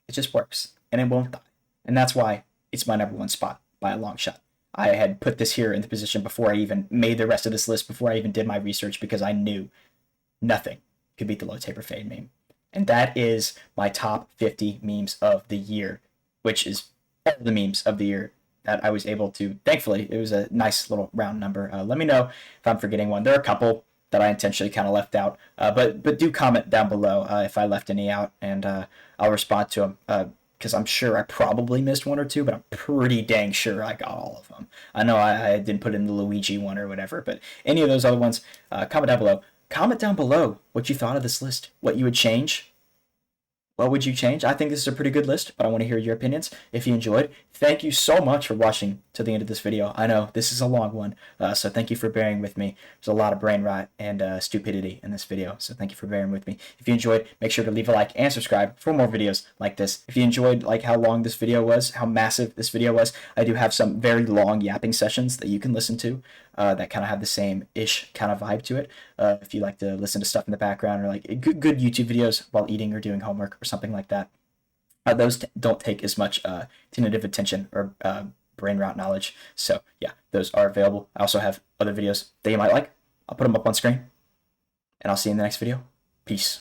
It just works, and it won't die. And that's why it's my number 1 spot by a long shot. I had put this here in the position before I even made the rest of this list, before I even did my research, because I knew nothing could beat the low taper fade meme. And that is my top 50 memes of the year, which is all the memes of the year that I was able to. Thankfully, it was a nice little round number. Let me know if I'm forgetting one. There are a couple that I intentionally kind of left out, but do comment down below if I left any out, and I'll respond to them, because I'm sure I probably missed one or two, but I'm pretty dang sure I got all of them. I know I didn't put in the Luigi one or whatever, but any of those other ones, comment down below. comment down below what you thought of this list, what you would change. What would you change? I think this is a pretty good list, but I want to hear your opinions. If you enjoyed, thank you so much for watching to the end of this video. I know this is a long one, so thank you for bearing with me. There's a lot of brain rot and stupidity in this video, so thank you for bearing with me. If you enjoyed, make sure to leave a like and subscribe for more videos like this. If you enjoyed like how long this video was, how massive this video was, I do have some very long yapping sessions that you can listen to that kind of have the same-ish kind of vibe to it. If you like to listen to stuff in the background or like good YouTube videos while eating or doing homework or something like that. Those don't take as much tentative attention or brain rot knowledge. So yeah, those are available. I also have other videos that you might like. I'll put them up on screen, and I'll see you in the next video. Peace.